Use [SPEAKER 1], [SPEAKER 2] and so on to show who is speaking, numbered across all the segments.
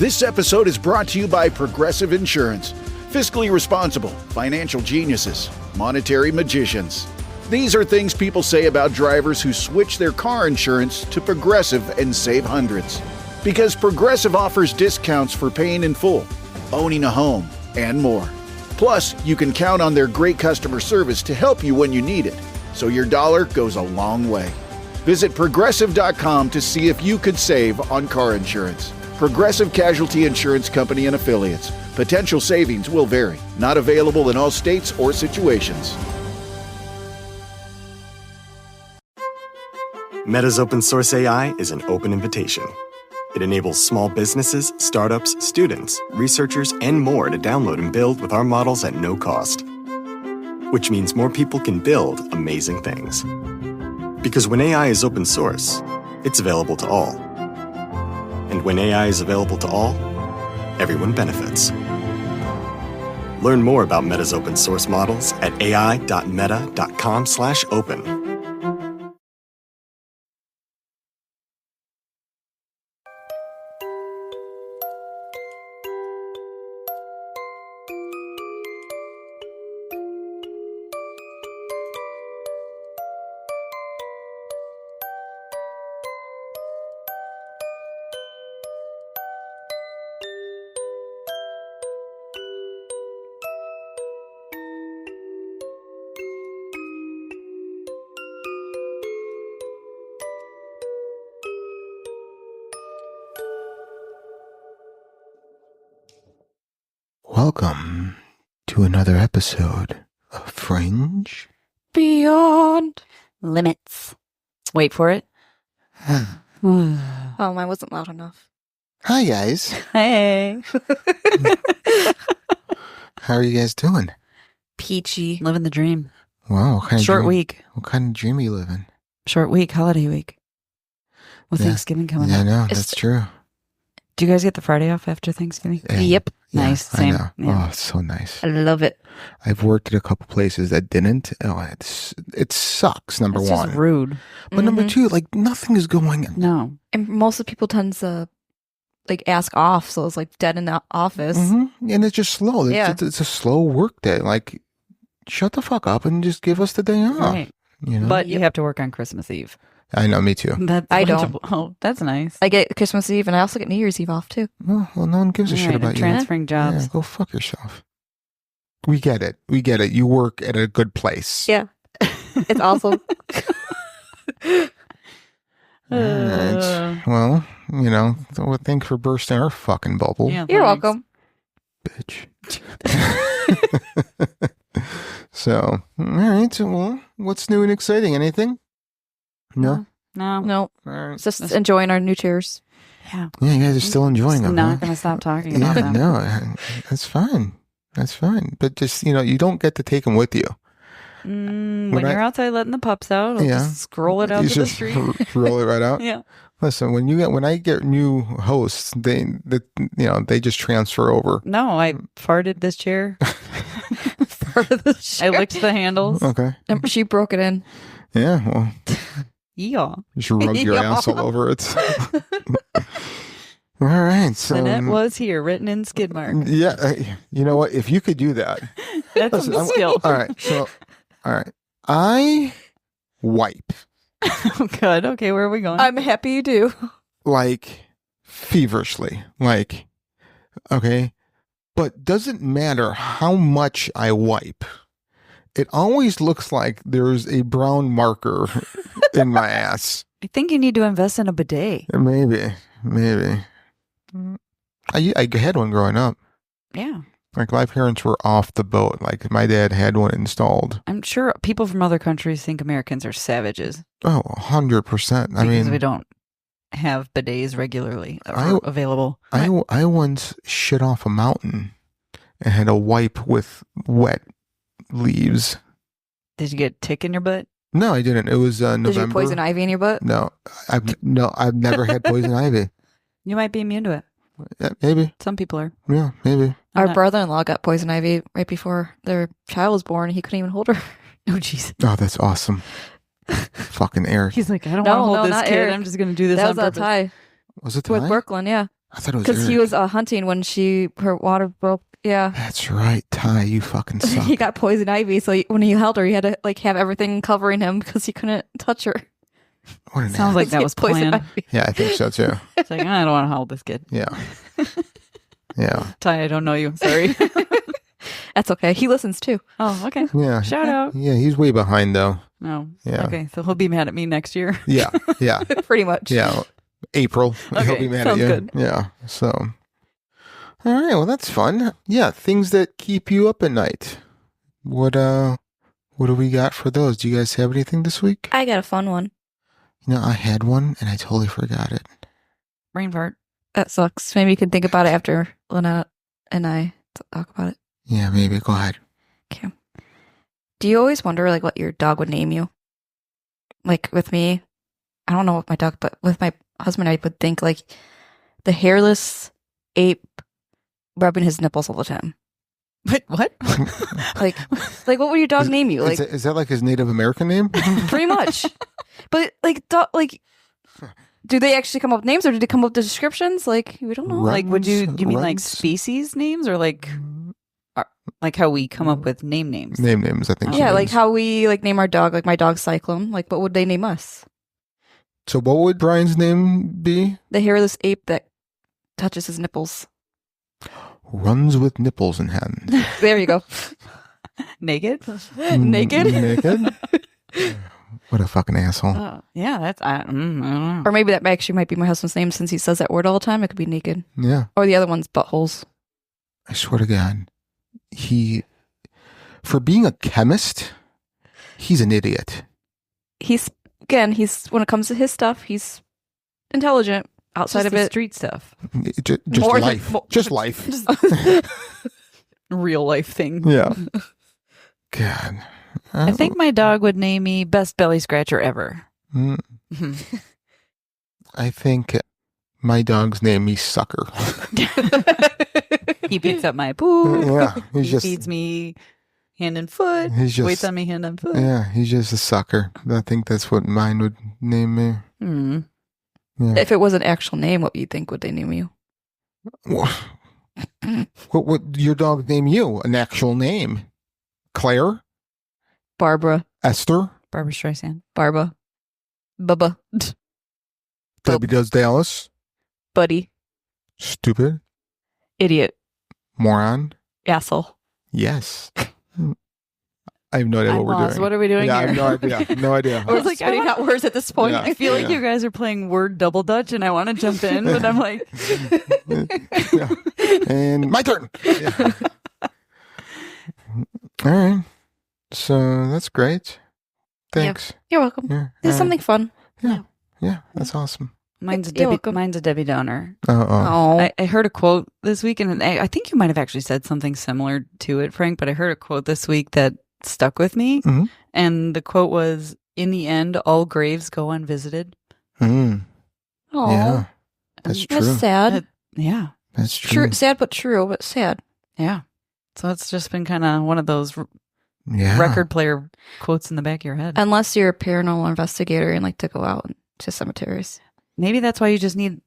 [SPEAKER 1] This episode is brought to you by Progressive Insurance. Fiscally responsible, financial geniuses, monetary magicians. These are things people say about drivers who switch their car insurance to Progressive and save hundreds. Because Progressive offers discounts for paying in full, owning a home, and more. Plus, you can count on their great customer service to help you when you need it, so your dollar goes a long way. Visit Progressive.com to see if you could save on car insurance. Progressive Casualty Insurance Company and Affiliates. Potential savings will vary. Not available in all states or situations.
[SPEAKER 2] Meta's open source AI is an open invitation. It enables small businesses, startups, students, researchers, and more to download and build with our models at no cost. Which means more people can build amazing things. Because when AI is open source, it's available to all. And when AI is available to all, everyone benefits. Learn more about Meta's open source models at ai.meta.com/open.
[SPEAKER 3] Welcome to another episode of Fringe
[SPEAKER 4] Beyond
[SPEAKER 5] Limits. Wait for it.
[SPEAKER 4] Oh, mine wasn't loud enough.
[SPEAKER 3] Hi guys.
[SPEAKER 5] Hey.
[SPEAKER 3] How are you guys doing?
[SPEAKER 4] Peachy.
[SPEAKER 5] Living the dream.
[SPEAKER 3] Wow, what kind of
[SPEAKER 5] Short
[SPEAKER 3] dream,
[SPEAKER 5] week.
[SPEAKER 3] What kind of dream are you living?
[SPEAKER 5] Short week. Holiday week. With
[SPEAKER 3] Yeah.
[SPEAKER 5] Thanksgiving coming
[SPEAKER 3] Yeah, I
[SPEAKER 5] up.
[SPEAKER 3] know,
[SPEAKER 4] It's-
[SPEAKER 3] that's true.
[SPEAKER 5] Do you guys get the Friday off after Thanksgiving?
[SPEAKER 3] Yeah.
[SPEAKER 4] Yep.
[SPEAKER 3] Yeah,
[SPEAKER 5] Nice. Same.
[SPEAKER 3] I know.
[SPEAKER 5] Yeah.
[SPEAKER 3] Oh, it's so nice.
[SPEAKER 4] I love it.
[SPEAKER 3] I've worked at a couple places that didn't. Oh, it sucks, number
[SPEAKER 5] It's
[SPEAKER 3] one.
[SPEAKER 5] just rude.
[SPEAKER 3] But number two, like nothing is going on.
[SPEAKER 5] No.
[SPEAKER 4] And most of the people tend to like ask off, so it's like dead in the office.
[SPEAKER 3] And it's just slow.
[SPEAKER 4] Yeah.
[SPEAKER 3] It's a slow work day. Like, shut the fuck up and just give us the day off.
[SPEAKER 5] Right.
[SPEAKER 3] You know?
[SPEAKER 5] But you have to work on Christmas Eve.
[SPEAKER 3] I know, me too.
[SPEAKER 5] That's
[SPEAKER 4] I don't.
[SPEAKER 5] Oh, that's nice.
[SPEAKER 4] I get Christmas Eve and I also get New Year's Eve off too.
[SPEAKER 3] Well, no one gives a shit
[SPEAKER 5] Right,
[SPEAKER 3] about you.
[SPEAKER 5] transferring jobs.
[SPEAKER 3] Yeah, go fuck yourself. We get it. We get it. You work at a good place.
[SPEAKER 4] Yeah. It's also
[SPEAKER 3] All right. Well, you know, so thanks for bursting our fucking bubble,
[SPEAKER 5] Yeah,
[SPEAKER 4] You're
[SPEAKER 5] thanks.
[SPEAKER 4] welcome.
[SPEAKER 3] bitch. So, all right. So, well, what's new and exciting? Anything? No.
[SPEAKER 5] No.
[SPEAKER 4] No.
[SPEAKER 3] All right.
[SPEAKER 4] It's just enjoying our new chairs.
[SPEAKER 5] Yeah.
[SPEAKER 3] Yeah, you guys are still enjoying
[SPEAKER 5] Just
[SPEAKER 3] them.
[SPEAKER 5] not
[SPEAKER 3] huh?
[SPEAKER 5] going to stop talking about
[SPEAKER 3] Yeah,
[SPEAKER 5] them.
[SPEAKER 3] no, that's fine. That's fine. But just, you know, you don't get to take them with you.
[SPEAKER 5] When
[SPEAKER 3] When I-
[SPEAKER 5] you're outside letting the pups out, I'll
[SPEAKER 3] Yeah.
[SPEAKER 5] just scroll it out
[SPEAKER 3] You
[SPEAKER 5] to the
[SPEAKER 3] just
[SPEAKER 5] street.
[SPEAKER 3] roll it right out.
[SPEAKER 5] Yeah.
[SPEAKER 3] Listen, when I get new hosts, they just transfer over.
[SPEAKER 5] No, I farted this chair.
[SPEAKER 4] Part of the
[SPEAKER 5] I
[SPEAKER 4] chair.
[SPEAKER 5] licked the handles.
[SPEAKER 3] Okay.
[SPEAKER 4] And she broke it in.
[SPEAKER 3] Yeah. Well,
[SPEAKER 5] Yeah.
[SPEAKER 3] you should rub your
[SPEAKER 4] Yeah.
[SPEAKER 3] ass all over it. All right. So
[SPEAKER 5] Lynette was here, written in skid mark.
[SPEAKER 3] yeah. You know what? If you could do that.
[SPEAKER 5] That's
[SPEAKER 3] Listen,
[SPEAKER 5] a skill.
[SPEAKER 3] All right. So, all right. I wipe
[SPEAKER 5] Oh, good. Okay, where are we going?
[SPEAKER 4] I'm happy you do.
[SPEAKER 3] like feverishly. Like, okay. But doesn't matter how much I wipe. It always looks like there's a brown marker in my ass.
[SPEAKER 5] I think you need to invest in a bidet.
[SPEAKER 3] Maybe. I had one growing up.
[SPEAKER 5] Yeah.
[SPEAKER 3] Like my parents were off the boat. Like my dad had one installed.
[SPEAKER 5] I'm sure people from other countries think Americans are savages
[SPEAKER 3] Oh, 100%. I
[SPEAKER 5] because
[SPEAKER 3] mean,
[SPEAKER 5] we don't have bidets regularly
[SPEAKER 3] I-
[SPEAKER 5] available.
[SPEAKER 3] I once shit off a mountain and had a wipe with wet leaves.
[SPEAKER 5] Did you get tick in your butt?
[SPEAKER 3] No, I didn't. It was November.
[SPEAKER 4] Did you poison ivy in your butt?
[SPEAKER 3] No, I've never had poison ivy.
[SPEAKER 5] You might be immune to it.
[SPEAKER 3] Yeah, maybe.
[SPEAKER 5] Some people are.
[SPEAKER 3] Yeah, maybe.
[SPEAKER 5] I'm
[SPEAKER 4] Our
[SPEAKER 5] not-
[SPEAKER 4] brother-in-law got poison ivy right before their child was born. He couldn't even hold her.
[SPEAKER 5] Oh, jeez.
[SPEAKER 3] Oh, that's awesome. Fucking Eric.
[SPEAKER 5] He's like, I don't
[SPEAKER 4] No,
[SPEAKER 5] want to hold
[SPEAKER 4] no,
[SPEAKER 5] this
[SPEAKER 4] not
[SPEAKER 5] kid.
[SPEAKER 4] Eric.
[SPEAKER 5] I'm just going to do this
[SPEAKER 4] That
[SPEAKER 5] on
[SPEAKER 4] was a
[SPEAKER 5] purpose.
[SPEAKER 4] tie
[SPEAKER 3] Was it
[SPEAKER 4] with
[SPEAKER 3] Ty?
[SPEAKER 4] Brooklyn, yeah.
[SPEAKER 3] I thought it was
[SPEAKER 4] Because he
[SPEAKER 3] Eric.
[SPEAKER 4] was hunting when her water broke. Yeah.
[SPEAKER 3] That's right, Ty. You fucking suck.
[SPEAKER 4] He got poison ivy, so when he held her, he had to like have everything covering him because he couldn't touch her.
[SPEAKER 3] What an
[SPEAKER 5] Sounds like that was
[SPEAKER 4] Poison
[SPEAKER 5] planned.
[SPEAKER 4] ivy.
[SPEAKER 3] Yeah, I think so too.
[SPEAKER 5] It's like, I don't want to hold this kid.
[SPEAKER 3] Yeah. Yeah.
[SPEAKER 5] Ty, I don't know you. Sorry.
[SPEAKER 4] That's okay. He listens too.
[SPEAKER 5] Oh, okay.
[SPEAKER 3] Yeah.
[SPEAKER 5] Shout out.
[SPEAKER 3] Yeah, he's way behind though.
[SPEAKER 5] No.
[SPEAKER 3] Yeah.
[SPEAKER 5] Okay, so he'll be mad at me next year.
[SPEAKER 3] Yeah. Yeah.
[SPEAKER 4] Pretty much.
[SPEAKER 3] Yeah. April. He'll
[SPEAKER 5] Okay,
[SPEAKER 3] be mad at
[SPEAKER 5] sounds
[SPEAKER 3] you.
[SPEAKER 5] good.
[SPEAKER 3] Yeah. So. All right. Well, that's fun. Yeah. Things that keep you up at night. What do we got for those? Do you guys have anything this week?
[SPEAKER 4] I got a fun one.
[SPEAKER 3] You know, I had one and I totally forgot it.
[SPEAKER 5] Brain fart.
[SPEAKER 4] That sucks. Maybe you can think about it after Lynette and I talk about it.
[SPEAKER 3] Yeah, maybe. Go ahead.
[SPEAKER 4] Okay. Do you always wonder like what your dog would name you? Like with me, I don't know what my dog, but with my husband, I would think like the hairless ape rubbing his nipples all the time.
[SPEAKER 5] What?
[SPEAKER 4] Like what would your dog name you? Like
[SPEAKER 3] Is that like his Native American name?
[SPEAKER 4] pretty much. But do they actually come up with names or did they come up with descriptions? Like we don't know.
[SPEAKER 5] Like, do you mean like
[SPEAKER 3] Runs?
[SPEAKER 5] species names or like how we come up with names?
[SPEAKER 3] Names, I think. she
[SPEAKER 4] Yeah, like
[SPEAKER 3] means.
[SPEAKER 4] how we like name our dog. Like my dog's Cyclone. Like what would they name us?
[SPEAKER 3] So what would Brian's name be?
[SPEAKER 4] The hairless ape that touches his nipples.
[SPEAKER 3] Runs with nipples in hand.
[SPEAKER 4] There you go.
[SPEAKER 5] Naked?
[SPEAKER 4] Naked?
[SPEAKER 3] Naked? What a fucking asshole.
[SPEAKER 5] Yeah, that's I don't know.
[SPEAKER 4] Or maybe that actually might be my husband's name since he says that word all the time. It could be naked.
[SPEAKER 3] Yeah.
[SPEAKER 4] Or the other one's buttholes.
[SPEAKER 3] I swear to God. For being a chemist, he's an idiot.
[SPEAKER 4] He's when it comes to his stuff, he's intelligent. Outside
[SPEAKER 5] Just
[SPEAKER 4] of
[SPEAKER 5] the
[SPEAKER 4] it,
[SPEAKER 5] street stuff,
[SPEAKER 3] Just
[SPEAKER 4] More than-
[SPEAKER 3] life.
[SPEAKER 4] more-
[SPEAKER 3] Just life.
[SPEAKER 5] real life thing.
[SPEAKER 3] Yeah. God.
[SPEAKER 5] I think my dog would name me best belly scratcher ever.
[SPEAKER 3] Mm, I think my dog's name me Sucker.
[SPEAKER 5] He picks up my poop.
[SPEAKER 3] Yeah.
[SPEAKER 5] He
[SPEAKER 3] He's just
[SPEAKER 5] feeds me hand and foot.
[SPEAKER 3] He's just
[SPEAKER 5] Waits on me hand and foot.
[SPEAKER 3] Yeah, he's just a sucker. I think that's what mine would name me.
[SPEAKER 5] Mm.
[SPEAKER 3] Yeah.
[SPEAKER 4] if it was an actual name, what do you think would they name you?
[SPEAKER 3] What would your dog name you? An actual name? Claire?
[SPEAKER 4] Barbara,
[SPEAKER 3] Esther?
[SPEAKER 5] Barbara Streisand.
[SPEAKER 4] Bubba,
[SPEAKER 3] Debbie Does Dallas?
[SPEAKER 4] Buddy,
[SPEAKER 3] Stupid?
[SPEAKER 4] idiot,
[SPEAKER 3] Moron?
[SPEAKER 4] asshole.
[SPEAKER 3] Yes. I have no idea
[SPEAKER 5] I'm
[SPEAKER 3] what we're
[SPEAKER 5] lost.
[SPEAKER 3] doing.
[SPEAKER 5] What are we doing
[SPEAKER 3] Yeah, I
[SPEAKER 5] here?
[SPEAKER 3] have no idea. No idea.
[SPEAKER 4] We're like spitting out words at this point.
[SPEAKER 3] Yeah.
[SPEAKER 5] I feel like
[SPEAKER 3] Yeah.
[SPEAKER 5] you guys are playing word double dutch, and I want to jump in, but I'm like,
[SPEAKER 3] Yeah. And my turn. Yeah. All right. So that's great. Thanks.
[SPEAKER 4] You're welcome.
[SPEAKER 3] Yeah.
[SPEAKER 4] There's something fun.
[SPEAKER 3] Yeah, that's awesome.
[SPEAKER 5] mine's a
[SPEAKER 4] You're
[SPEAKER 5] Debbie.
[SPEAKER 4] welcome.
[SPEAKER 5] Mine's a Debbie Downer.
[SPEAKER 3] Uh-oh.
[SPEAKER 4] Oh,
[SPEAKER 5] I heard a quote this week, and I think you might have actually said something similar to it, Frank. But I heard a quote this week that stuck with me,
[SPEAKER 3] Mhm.
[SPEAKER 5] and the quote was, "In the end, all graves go unvisited."
[SPEAKER 3] Mm,
[SPEAKER 4] oh,
[SPEAKER 3] yeah, that's
[SPEAKER 4] that's
[SPEAKER 3] true.
[SPEAKER 4] sad.
[SPEAKER 5] Yeah,
[SPEAKER 3] That's true.
[SPEAKER 4] True, sad but true, but sad.
[SPEAKER 5] yeah. So it's just been kind of one of those
[SPEAKER 3] Yeah.
[SPEAKER 5] record player quotes in the back of your head.
[SPEAKER 4] Unless you're a paranormal investigator and like to go out to cemeteries.
[SPEAKER 5] Maybe that's why you just need,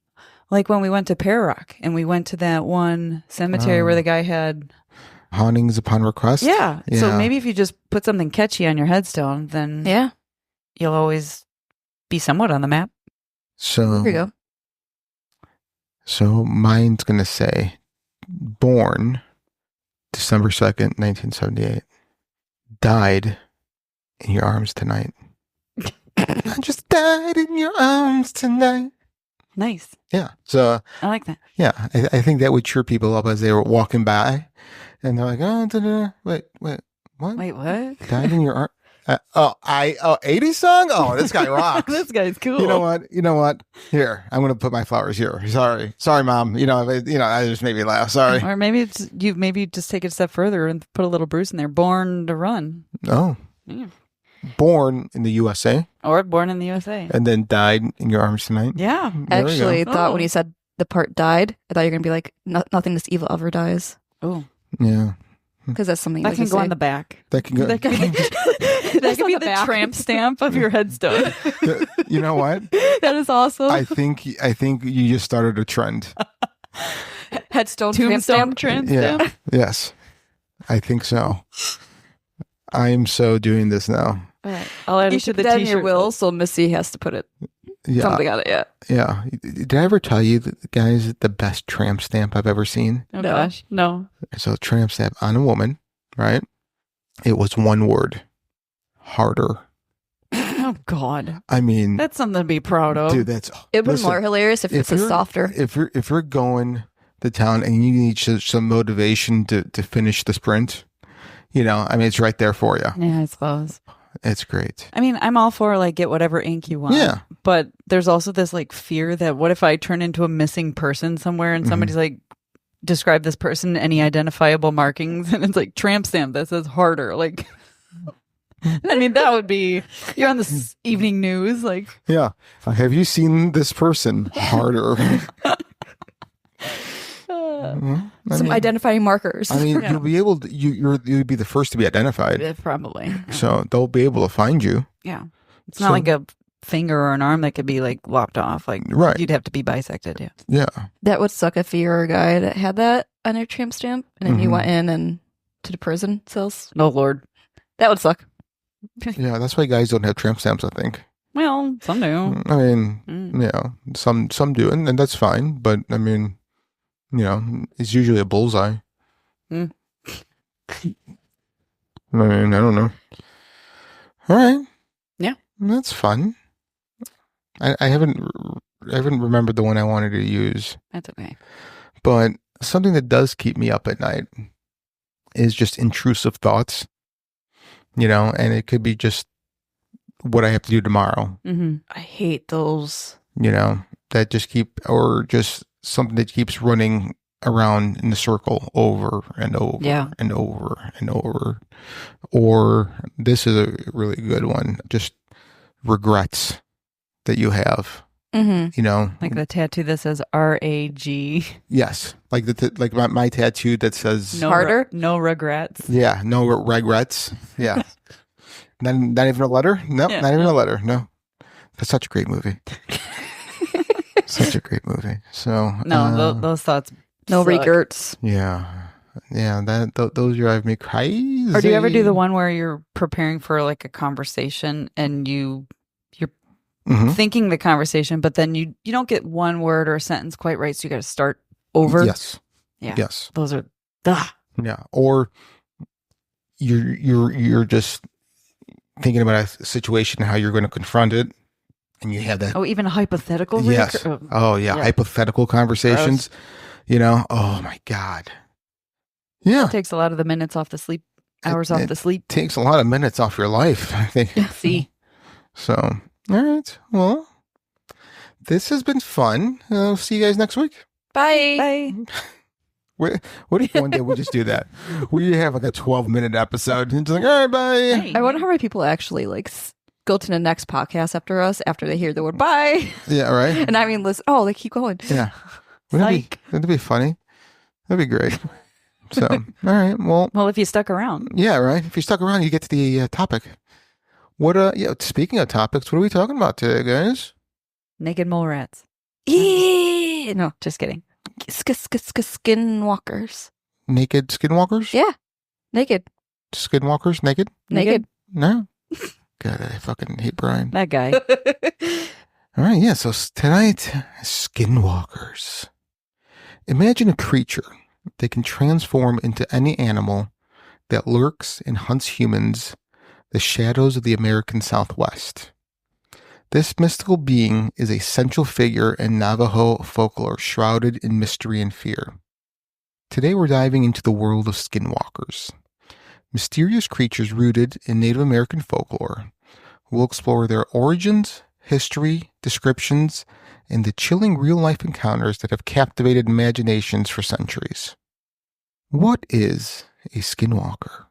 [SPEAKER 5] like when we went to Pear Rock and we went to that one cemetery where the guy had.
[SPEAKER 3] Hauntings upon request.
[SPEAKER 5] Yeah.
[SPEAKER 3] Yeah.
[SPEAKER 5] So maybe if you just put something catchy on your headstone, then
[SPEAKER 4] Yeah,
[SPEAKER 5] you'll always be somewhat on the map.
[SPEAKER 3] So
[SPEAKER 4] there you go.
[SPEAKER 3] So mine's gonna say, born December 2nd, 1978. Died in your arms tonight. I just died in your arms tonight.
[SPEAKER 5] Nice.
[SPEAKER 3] Yeah. So
[SPEAKER 5] I like that.
[SPEAKER 3] yeah, I think that would cheer people up as they were walking by, and they're like, "Oh, da-da-da. Wait, what?
[SPEAKER 5] Wait, what?
[SPEAKER 3] Died in your arm? 80s song? Oh, this guy rocks.
[SPEAKER 5] This guy's cool.
[SPEAKER 3] You know what? Here, I'm gonna put my flowers here. Sorry, mom. I just made me laugh. Sorry.
[SPEAKER 5] Or maybe it's you. Maybe just take it a step further and put a little Bruce in there. Born to run,
[SPEAKER 3] Oh,
[SPEAKER 5] Yeah.
[SPEAKER 3] born in the USA
[SPEAKER 5] or born in the USA.
[SPEAKER 3] and then died in your arms tonight.
[SPEAKER 5] Yeah.
[SPEAKER 3] There we go.
[SPEAKER 4] Actually, thought when
[SPEAKER 5] Oh.
[SPEAKER 4] you said the part died, I thought you were gonna be like, nothing this evil ever dies,
[SPEAKER 5] Oh,
[SPEAKER 3] Yeah,
[SPEAKER 4] because that's something
[SPEAKER 5] that
[SPEAKER 4] like
[SPEAKER 5] can
[SPEAKER 4] you
[SPEAKER 5] go
[SPEAKER 4] say.
[SPEAKER 5] on the back.
[SPEAKER 3] that can go.
[SPEAKER 5] That could be, that could be the tramp stamp of your headstone.
[SPEAKER 3] You know what?
[SPEAKER 4] That is awesome.
[SPEAKER 3] I think you just started a trend.
[SPEAKER 4] Headstone tramp
[SPEAKER 5] Tombstone
[SPEAKER 4] stamp.
[SPEAKER 5] tramp
[SPEAKER 3] Yeah.
[SPEAKER 5] stamp.
[SPEAKER 3] Yes. I think so. I am so doing this now.
[SPEAKER 5] All right. I'll add
[SPEAKER 4] You
[SPEAKER 5] it to
[SPEAKER 4] should
[SPEAKER 5] the
[SPEAKER 4] put that in
[SPEAKER 5] t-shirt.
[SPEAKER 4] your will, so Missy has to put it
[SPEAKER 3] Yeah.
[SPEAKER 4] something on it. Yeah.
[SPEAKER 3] Yeah. Did I ever tell you that, guys, the best tramp stamp I've ever seen?
[SPEAKER 5] Oh
[SPEAKER 4] No.
[SPEAKER 5] gosh, no.
[SPEAKER 3] So tramp stamp on a woman, right? It was one word. Harder.
[SPEAKER 5] Oh God,
[SPEAKER 3] I mean,
[SPEAKER 5] that's something to be proud of.
[SPEAKER 3] dude, that's
[SPEAKER 4] It'd be
[SPEAKER 3] listen,
[SPEAKER 4] more hilarious if it's a
[SPEAKER 3] you're-
[SPEAKER 4] softer.
[SPEAKER 3] If you're going to town and you need some motivation to finish the sprint, I mean, it's right there for you.
[SPEAKER 5] Yeah, I suppose.
[SPEAKER 3] It's great.
[SPEAKER 5] I mean, I'm all for like get whatever ink you want.
[SPEAKER 3] Yeah.
[SPEAKER 5] But there's also this like fear that what if I turn into a missing person somewhere and somebody's like, describe this person, any identifiable markings, and it's like tramp stamp that says harder. Like, I mean, that would be you're on this evening news. Like,
[SPEAKER 3] Yeah. Have you seen this person? Harder. Mhm. I
[SPEAKER 4] Some
[SPEAKER 3] mean,
[SPEAKER 4] identifying markers.
[SPEAKER 3] I mean,
[SPEAKER 5] Yeah.
[SPEAKER 3] you'll be able to, you'll be the first to be identified.
[SPEAKER 5] probably.
[SPEAKER 3] So they'll be able to find you.
[SPEAKER 5] Yeah. It's
[SPEAKER 3] So-
[SPEAKER 5] not like a finger or an arm that could be like lopped off. Like,
[SPEAKER 3] Right.
[SPEAKER 5] you'd have to be bisected. Yeah.
[SPEAKER 3] Yeah.
[SPEAKER 4] That would suck if you were a guy that had that on your tramp stamp, and then you
[SPEAKER 3] Mhm.
[SPEAKER 4] went in and to the prison cells.
[SPEAKER 5] Oh Lord.
[SPEAKER 4] That would suck.
[SPEAKER 3] Yeah. That's why guys don't have tramp stamps, I think.
[SPEAKER 5] Well, some do.
[SPEAKER 3] I mean,
[SPEAKER 5] Mm.
[SPEAKER 3] some do, and that's fine. But I mean, it's usually a bullseye.
[SPEAKER 5] Mm.
[SPEAKER 3] I mean, I don't know. All right.
[SPEAKER 5] Yeah.
[SPEAKER 3] That's fun. I haven't remembered the one I wanted to use,
[SPEAKER 5] That's okay.
[SPEAKER 3] but something that does keep me up at night is just intrusive thoughts. And it could be just what I have to do tomorrow.
[SPEAKER 5] Mm-hmm.
[SPEAKER 4] I hate those.
[SPEAKER 3] That just or just something that keeps running around in the circle over and over
[SPEAKER 5] Yeah.
[SPEAKER 3] and over and over. Or this is a really good one, just regrets that you have,
[SPEAKER 4] Mm-hmm.
[SPEAKER 5] Like the tattoo that says RAG.
[SPEAKER 3] yes, like like my tattoo that says,
[SPEAKER 5] No
[SPEAKER 4] Harder?
[SPEAKER 5] no regrets.
[SPEAKER 3] yeah, no regrets. Yeah. Not even a letter? No,
[SPEAKER 5] Yeah.
[SPEAKER 3] not even a letter. No. That's such a great movie. Such a great movie. So
[SPEAKER 5] No, those thoughts.
[SPEAKER 4] No
[SPEAKER 5] suck.
[SPEAKER 4] regrets.
[SPEAKER 3] yeah, those drive me crazy.
[SPEAKER 5] Or do you ever do the one where you're preparing for like a conversation and you're
[SPEAKER 3] Mhm.
[SPEAKER 5] thinking the conversation, but then you don't get one word or a sentence quite right, so you got to start over?
[SPEAKER 3] Yes.
[SPEAKER 5] Yeah.
[SPEAKER 3] Yes.
[SPEAKER 5] Those are. Ugh.
[SPEAKER 3] Yeah. Or you're just thinking about a situation, how you're going to confront it, and you have that.
[SPEAKER 5] Oh, even a hypothetical.
[SPEAKER 3] Yes. Oh yeah.
[SPEAKER 5] Yeah.
[SPEAKER 3] Hypothetical conversations. Oh my God. Yeah.
[SPEAKER 5] Takes a lot of the minutes off the sleep, hours off
[SPEAKER 3] It
[SPEAKER 5] the sleep.
[SPEAKER 3] takes a lot of minutes off your life, I think.
[SPEAKER 5] See.
[SPEAKER 3] So, all right. Well, this has been fun. I'll see you guys next week.
[SPEAKER 4] Bye.
[SPEAKER 5] Bye.
[SPEAKER 3] What if one day we just do that? We have like a 12-minute episode and just like, all right, bye.
[SPEAKER 5] Hey.
[SPEAKER 4] I wonder how many people actually go to the next podcast after us after they hear the word bye.
[SPEAKER 3] Yeah, right.
[SPEAKER 4] And I mean, listen. Oh, they keep going.
[SPEAKER 3] Yeah. Wouldn't
[SPEAKER 5] Psych.
[SPEAKER 3] that'd be funny. That'd be great. So, all right. Well,
[SPEAKER 5] Well, if you stuck around,
[SPEAKER 3] yeah, right. If you stuck around, you get to the topic. Speaking of topics, what are we talking about today, guys?
[SPEAKER 5] naked mole rats.
[SPEAKER 4] Yeah. No,
[SPEAKER 5] Just kidding.
[SPEAKER 4] skinwalkers.
[SPEAKER 3] Naked skinwalkers?
[SPEAKER 4] Yeah. Naked.
[SPEAKER 3] Skinwalkers? Naked?
[SPEAKER 4] Naked.
[SPEAKER 3] No. God, I fucking hate Brian.
[SPEAKER 5] That guy.
[SPEAKER 3] All right, yeah. So tonight, skinwalkers. Imagine a creature that can transform into any animal that lurks and hunts humans, the shadows of the American Southwest. This mystical being is a central figure in Navajo folklore shrouded in mystery and fear. Today we're diving into the world of skinwalkers, mysterious creatures rooted in Native American folklore. We'll explore their origins, history, descriptions, and the chilling real-life encounters that have captivated imaginations for centuries. What is a skinwalker?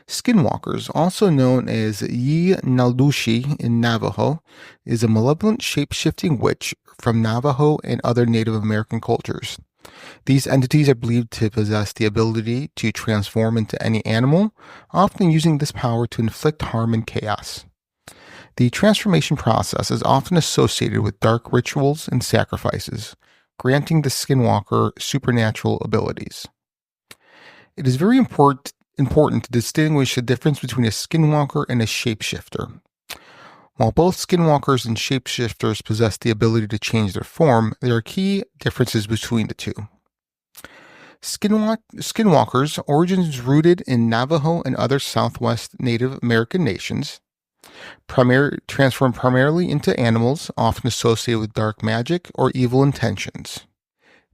[SPEAKER 3] Skinwalkers, also known as Yi Naldushi in Navajo, is a malevolent shape-shifting witch from Navajo and other Native American cultures. These entities are believed to possess the ability to transform into any animal, often using this power to inflict harm and chaos. The transformation process is often associated with dark rituals and sacrifices, granting the skinwalker supernatural abilities. It is very important to distinguish the difference between a skinwalker and a shapeshifter. While both skinwalkers and shapeshifters possess the ability to change their form, there are key differences between the two. Skinwalkers' origins rooted in Navajo and other Southwest Native American nations, transform primarily into animals, often associated with dark magic or evil intentions.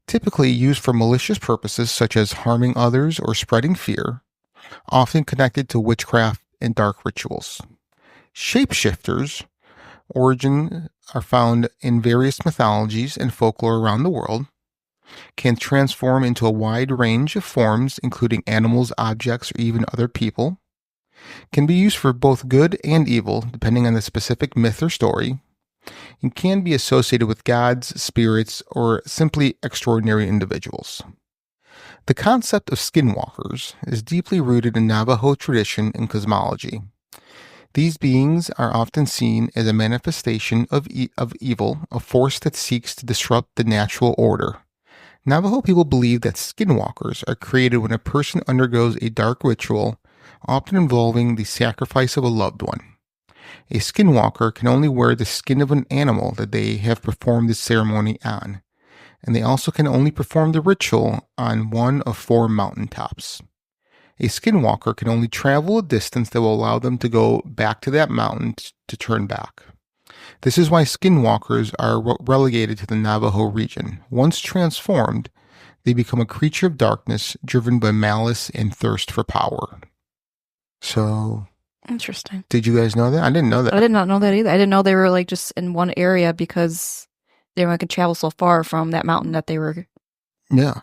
[SPEAKER 3] Typically used for malicious purposes such as harming others or spreading fear, often connected to witchcraft and dark rituals. Shapeshifters' origins are found in various mythologies and folklore around the world, can transform into a wide range of forms, including animals, objects, or even other people, can be used for both good and evil, depending on the specific myth or story, and can be associated with gods, spirits, or simply extraordinary individuals. The concept of skinwalkers is deeply rooted in Navajo tradition and cosmology. These beings are often seen as a manifestation of evil, a force that seeks to disrupt the natural order. Navajo people believe that skinwalkers are created when a person undergoes a dark ritual, often involving the sacrifice of a loved one. A skinwalker can only wear the skin of an animal that they have performed the ceremony on, and they also can only perform the ritual on one of 4 mountaintops. A skinwalker can only travel a distance that will allow them to go back to that mountain to turn back. This is why skinwalkers are relegated to the Navajo region. Once transformed, they become a creature of darkness driven by malice and thirst for power. So,
[SPEAKER 4] Interesting.
[SPEAKER 3] did you guys know that? I didn't know that.
[SPEAKER 4] I did not know that either. I didn't know they were like just in one area because they could travel so far from that mountain that they were.
[SPEAKER 3] Yeah.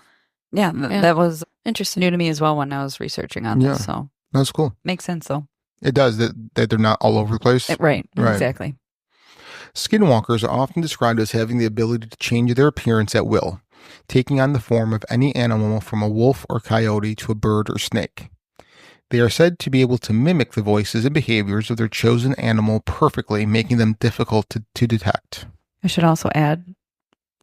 [SPEAKER 5] Yeah, that was
[SPEAKER 4] Interesting.
[SPEAKER 5] new to me as well when I was researching on
[SPEAKER 3] Yeah.
[SPEAKER 5] this. So
[SPEAKER 3] That's cool.
[SPEAKER 5] makes sense though.
[SPEAKER 3] It does, that they're not all over the place.
[SPEAKER 5] Right,
[SPEAKER 3] Right.
[SPEAKER 5] exactly.
[SPEAKER 3] Skinwalkers are often described as having the ability to change their appearance at will, taking on the form of any animal from a wolf or coyote to a bird or snake. They are said to be able to mimic the voices and behaviors of their chosen animal perfectly, making them difficult to detect.
[SPEAKER 5] I should also add,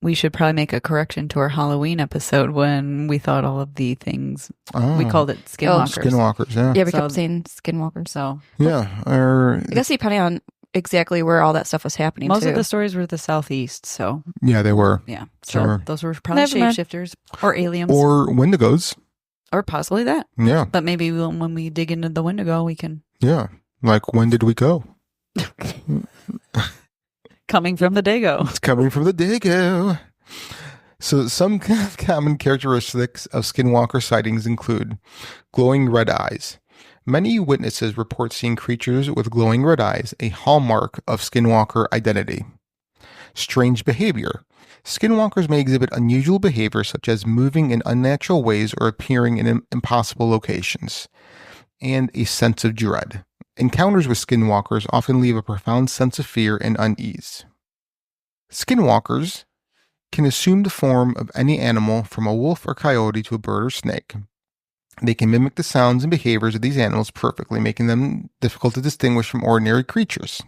[SPEAKER 5] we should probably make a correction to our Halloween episode when we thought all of the things, we called it skinwalkers.
[SPEAKER 3] Skinwalkers, yeah.
[SPEAKER 4] Yeah, we
[SPEAKER 5] So-
[SPEAKER 4] kept saying skinwalkers.
[SPEAKER 5] So
[SPEAKER 3] Yeah. Or,
[SPEAKER 4] I guess depending on exactly where all that stuff was happening
[SPEAKER 5] most
[SPEAKER 4] too.
[SPEAKER 5] of the stories were the southeast. So
[SPEAKER 3] yeah, they were.
[SPEAKER 5] yeah, so
[SPEAKER 3] Sure.
[SPEAKER 5] those were probably
[SPEAKER 4] Never mind.
[SPEAKER 5] shapeshifters or aliens
[SPEAKER 3] Or Wendigos.
[SPEAKER 5] or possibly that.
[SPEAKER 3] Yeah.
[SPEAKER 5] But maybe when we dig into the Wendigo, we can
[SPEAKER 3] Yeah. Like, when did we go?
[SPEAKER 5] coming from the Dago.
[SPEAKER 3] It's coming from the Dago. So some common characteristics of skinwalker sightings include glowing red eyes. Many witnesses report seeing creatures with glowing red eyes, a hallmark of skinwalker identity. Strange behavior. Skinwalkers may exhibit unusual behavior such as moving in unnatural ways or appearing in impossible locations. And a sense of dread. Encounters with skinwalkers often leave a profound sense of fear and unease. Skinwalkers can assume the form of any animal from a wolf or coyote to a bird or snake. They can mimic the sounds and behaviors of these animals perfectly, making them difficult to distinguish from ordinary creatures.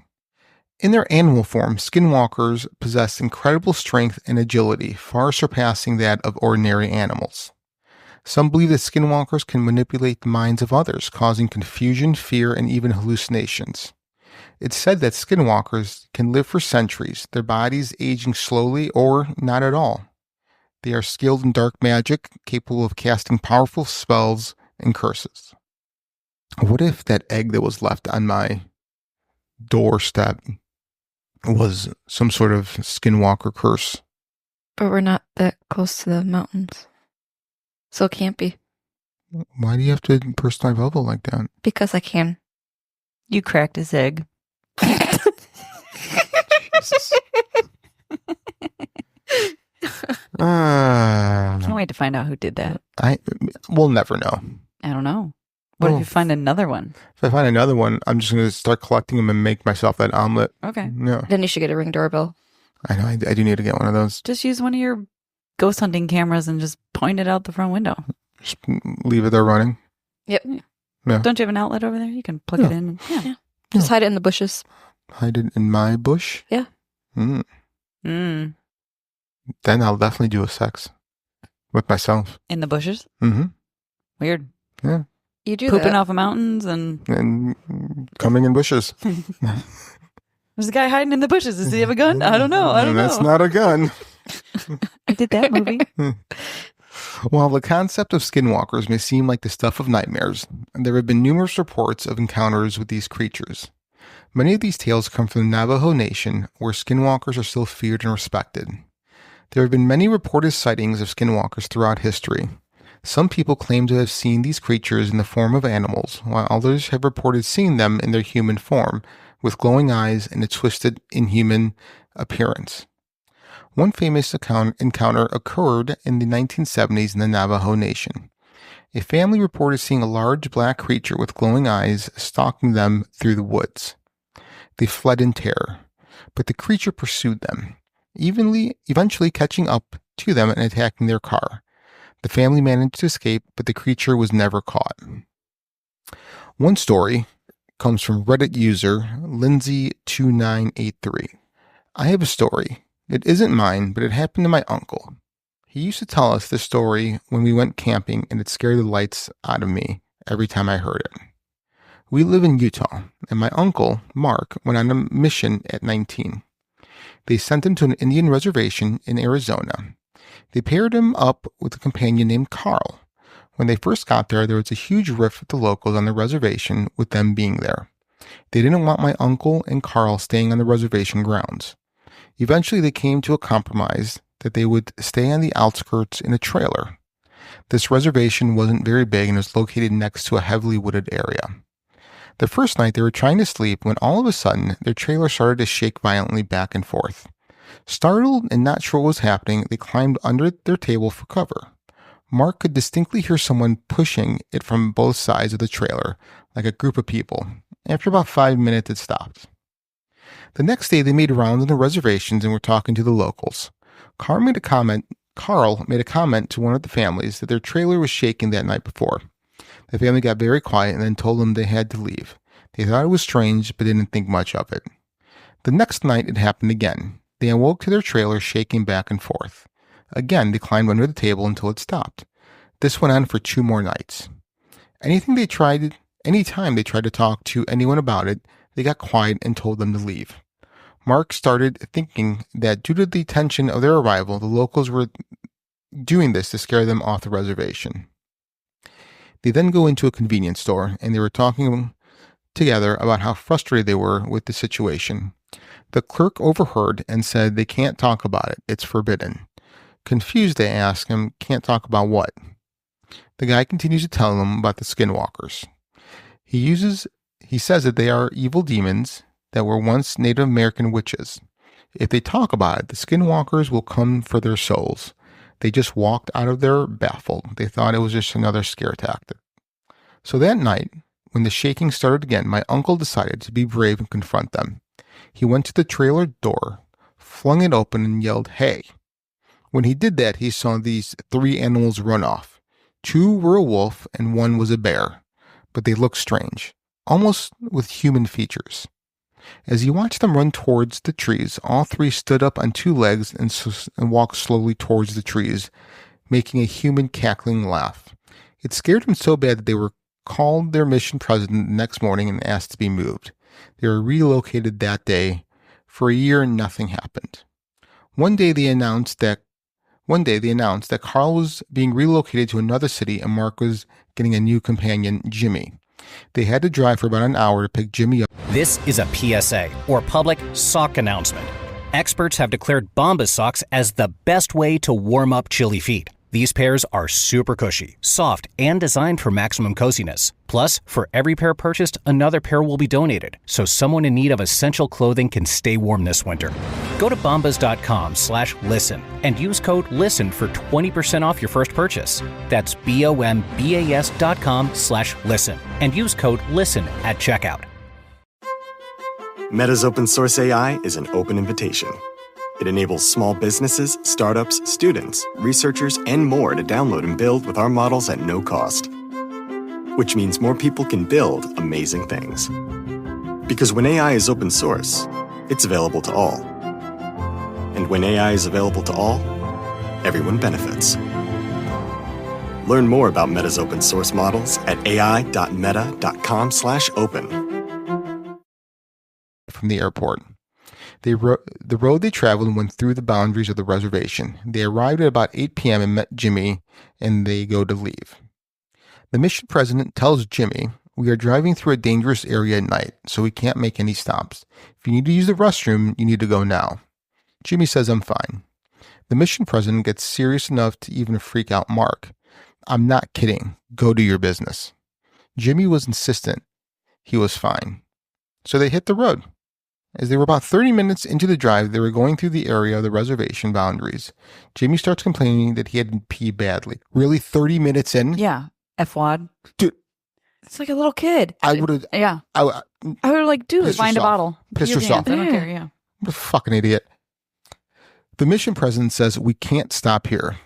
[SPEAKER 3] In their animal form, skinwalkers possess incredible strength and agility, far surpassing that of ordinary animals. Some believe that skinwalkers can manipulate the minds of others, causing confusion, fear, and even hallucinations. It's said that skinwalkers can live for centuries, their bodies aging slowly or not at all. They are skilled in dark magic, capable of casting powerful spells and curses. What if that egg that was left on my doorstep was some sort of skinwalker curse?
[SPEAKER 4] But we're not that close to the mountains. So it can't be.
[SPEAKER 3] Why do you have to burst my bubble like that?
[SPEAKER 4] Because I can.
[SPEAKER 5] You cracked his egg. Can't wait to find out who did that.
[SPEAKER 3] We'll never know.
[SPEAKER 5] I don't know. What if you find another one?
[SPEAKER 3] If I find another one, I'm just going to start collecting them and make myself that omelet.
[SPEAKER 5] Okay.
[SPEAKER 3] Yeah,
[SPEAKER 4] Then you should get a Ring doorbell.
[SPEAKER 3] I know. I do need to get one of those.
[SPEAKER 5] Just use one of your ghost hunting cameras and just point it out the front window.
[SPEAKER 3] Just leave it there running.
[SPEAKER 4] Yep.
[SPEAKER 3] Yeah.
[SPEAKER 5] Don't you have an outlet over there? You can plug it in. Yeah.
[SPEAKER 4] Just hide it in the bushes.
[SPEAKER 3] Hide it in my bush?
[SPEAKER 4] Yeah.
[SPEAKER 3] Mm.
[SPEAKER 5] Mm.
[SPEAKER 3] then I'll definitely do a sex with myself.
[SPEAKER 5] In the bushes?
[SPEAKER 3] Mm-hmm.
[SPEAKER 5] Weird.
[SPEAKER 3] Yeah.
[SPEAKER 4] You do
[SPEAKER 5] Pooping
[SPEAKER 4] that.
[SPEAKER 5] off of mountains and
[SPEAKER 3] coming in bushes.
[SPEAKER 5] there's a guy hiding in the bushes. Does he have a gun? I don't know.
[SPEAKER 3] That's not a gun.
[SPEAKER 5] I did that movie.
[SPEAKER 3] While the concept of skinwalkers may seem like the stuff of nightmares, there have been numerous reports of encounters with these creatures. Many of these tales come from the Navajo Nation, where skinwalkers are still feared and respected. There have been many reported sightings of skinwalkers throughout history. Some people claim to have seen these creatures in the form of animals, while others have reported seeing them in their human form, with glowing eyes and a twisted, inhuman appearance. One famous encounter occurred in the 1970s in the Navajo Nation. A family reported seeing a large black creature with glowing eyes stalking them through the woods. They fled in terror, but the creature pursued them, eventually catching up to them and attacking their car. The family managed to escape, but the creature was never caught. One story comes from Reddit user Lindsay2983. I have a story. It isn't mine, but it happened to my uncle. He used to tell us this story when we went camping, and it scared the lights out of me every time I heard it. We live in Utah, and my uncle, Mark, went on a mission at 19. They sent him to an Indian reservation in Arizona. They paired him up with a companion named Carl. When they first got there was a huge rift with the locals on the reservation with them being there. They didn't want my uncle and Carl staying on the reservation grounds. Eventually, they came to a compromise that they would stay on the outskirts in a trailer. This reservation wasn't very big and was located next to a heavily wooded area. The first night, they were trying to sleep when all of a sudden, their trailer started to shake violently back and forth. Startled and not sure what was happening, they climbed under their table for cover. Mark could distinctly hear someone pushing it from both sides of the trailer, like a group of people. After about 5 minutes, it stopped. The next day, they made rounds on the reservations and were talking to the locals. Carl made a comment to one of the families that their trailer was shaking that night before. The family got very quiet and then told them they had to leave. They thought it was strange, but didn't think much of it. The next night, it happened again. They awoke to their trailer shaking back and forth. Again, they climbed under the table until it stopped. This went on for 2 more nights. Anytime they tried to talk to anyone about it, they got quiet and told them to leave. Mark started thinking that due to the tension of their arrival, the locals were doing this to scare them off the reservation. They then go into a convenience store, and they were talking together about how frustrated they were with the situation. The clerk overheard and said they can't talk about it. It's forbidden. Confused, they ask him, can't talk about what? The guy continues to tell them about the skinwalkers. He says that they are evil demons that were once Native American witches. If they talk about it, the skinwalkers will come for their souls. They just walked out of there baffled. They thought it was just another scare tactic. So that night, when the shaking started again, my uncle decided to be brave and confront them. He went to the trailer door, flung it open, and yelled, "Hey!" When he did that, he saw these 3 animals run off. 2 were a wolf and 1 was a bear, but they looked strange, almost with human features. As he watched them run towards the trees, all 3 stood up on 2 legs and walked slowly towards the trees, making a human cackling laugh. It scared him so bad that they were called their mission president the next morning and asked to be moved. They were relocated that day. For a year, nothing happened. One day they announced that Carl was being relocated to another city and Mark was getting a new companion, Jimmy. They had to drive for about an hour to pick Jimmy up.
[SPEAKER 6] This is a PSA, or public sock announcement. Experts have declared Bombas socks as the best way to warm up chilly feet. These pairs are super cushy, soft, and designed for maximum coziness. Plus, for every pair purchased, another pair will be donated, so someone in need of essential clothing can stay warm this winter. Go to bombas.com/listen and use code LISTEN for 20% off your first purchase. That's bombas.com/listen and use code LISTEN at checkout.
[SPEAKER 2] Meta's open source AI is an open invitation. It enables small businesses, startups, students, researchers, and more to download and build with our models at no cost. Which means more people can build amazing things. Because when AI is open source, it's available to all. And when AI is available to all, everyone benefits. Learn more about Meta's open source models at ai.meta.com/open.
[SPEAKER 3] From the airport. The road they traveled went through the boundaries of the reservation. They arrived at about 8 p.m. and met Jimmy, and they go to leave. The mission president tells Jimmy, "We are driving through a dangerous area at night, so we can't make any stops. If you need to use the restroom, you need to go now." Jimmy says, "I'm fine." The mission president gets serious enough to even freak out Mark. "I'm not kidding. Go do your business." Jimmy was insistent. He was fine. So they hit the road. As they were about 30 minutes into the drive, they were going through the area of the reservation boundaries. Jimmy starts complaining that he had to pee badly. Really, 30 minutes in?
[SPEAKER 5] Yeah. F-wad.
[SPEAKER 3] Dude,
[SPEAKER 4] It's like a little kid.
[SPEAKER 3] I would have...
[SPEAKER 5] Yeah.
[SPEAKER 3] I
[SPEAKER 4] would have like, dude,
[SPEAKER 3] Pissed
[SPEAKER 5] Find a
[SPEAKER 3] yourself.
[SPEAKER 5] bottle.
[SPEAKER 3] Piss
[SPEAKER 5] Pee your
[SPEAKER 3] yourself.
[SPEAKER 5] pants. I don't
[SPEAKER 4] Yeah.
[SPEAKER 5] care. Yeah.
[SPEAKER 3] What a fucking idiot. The mission president says, "We can't stop here.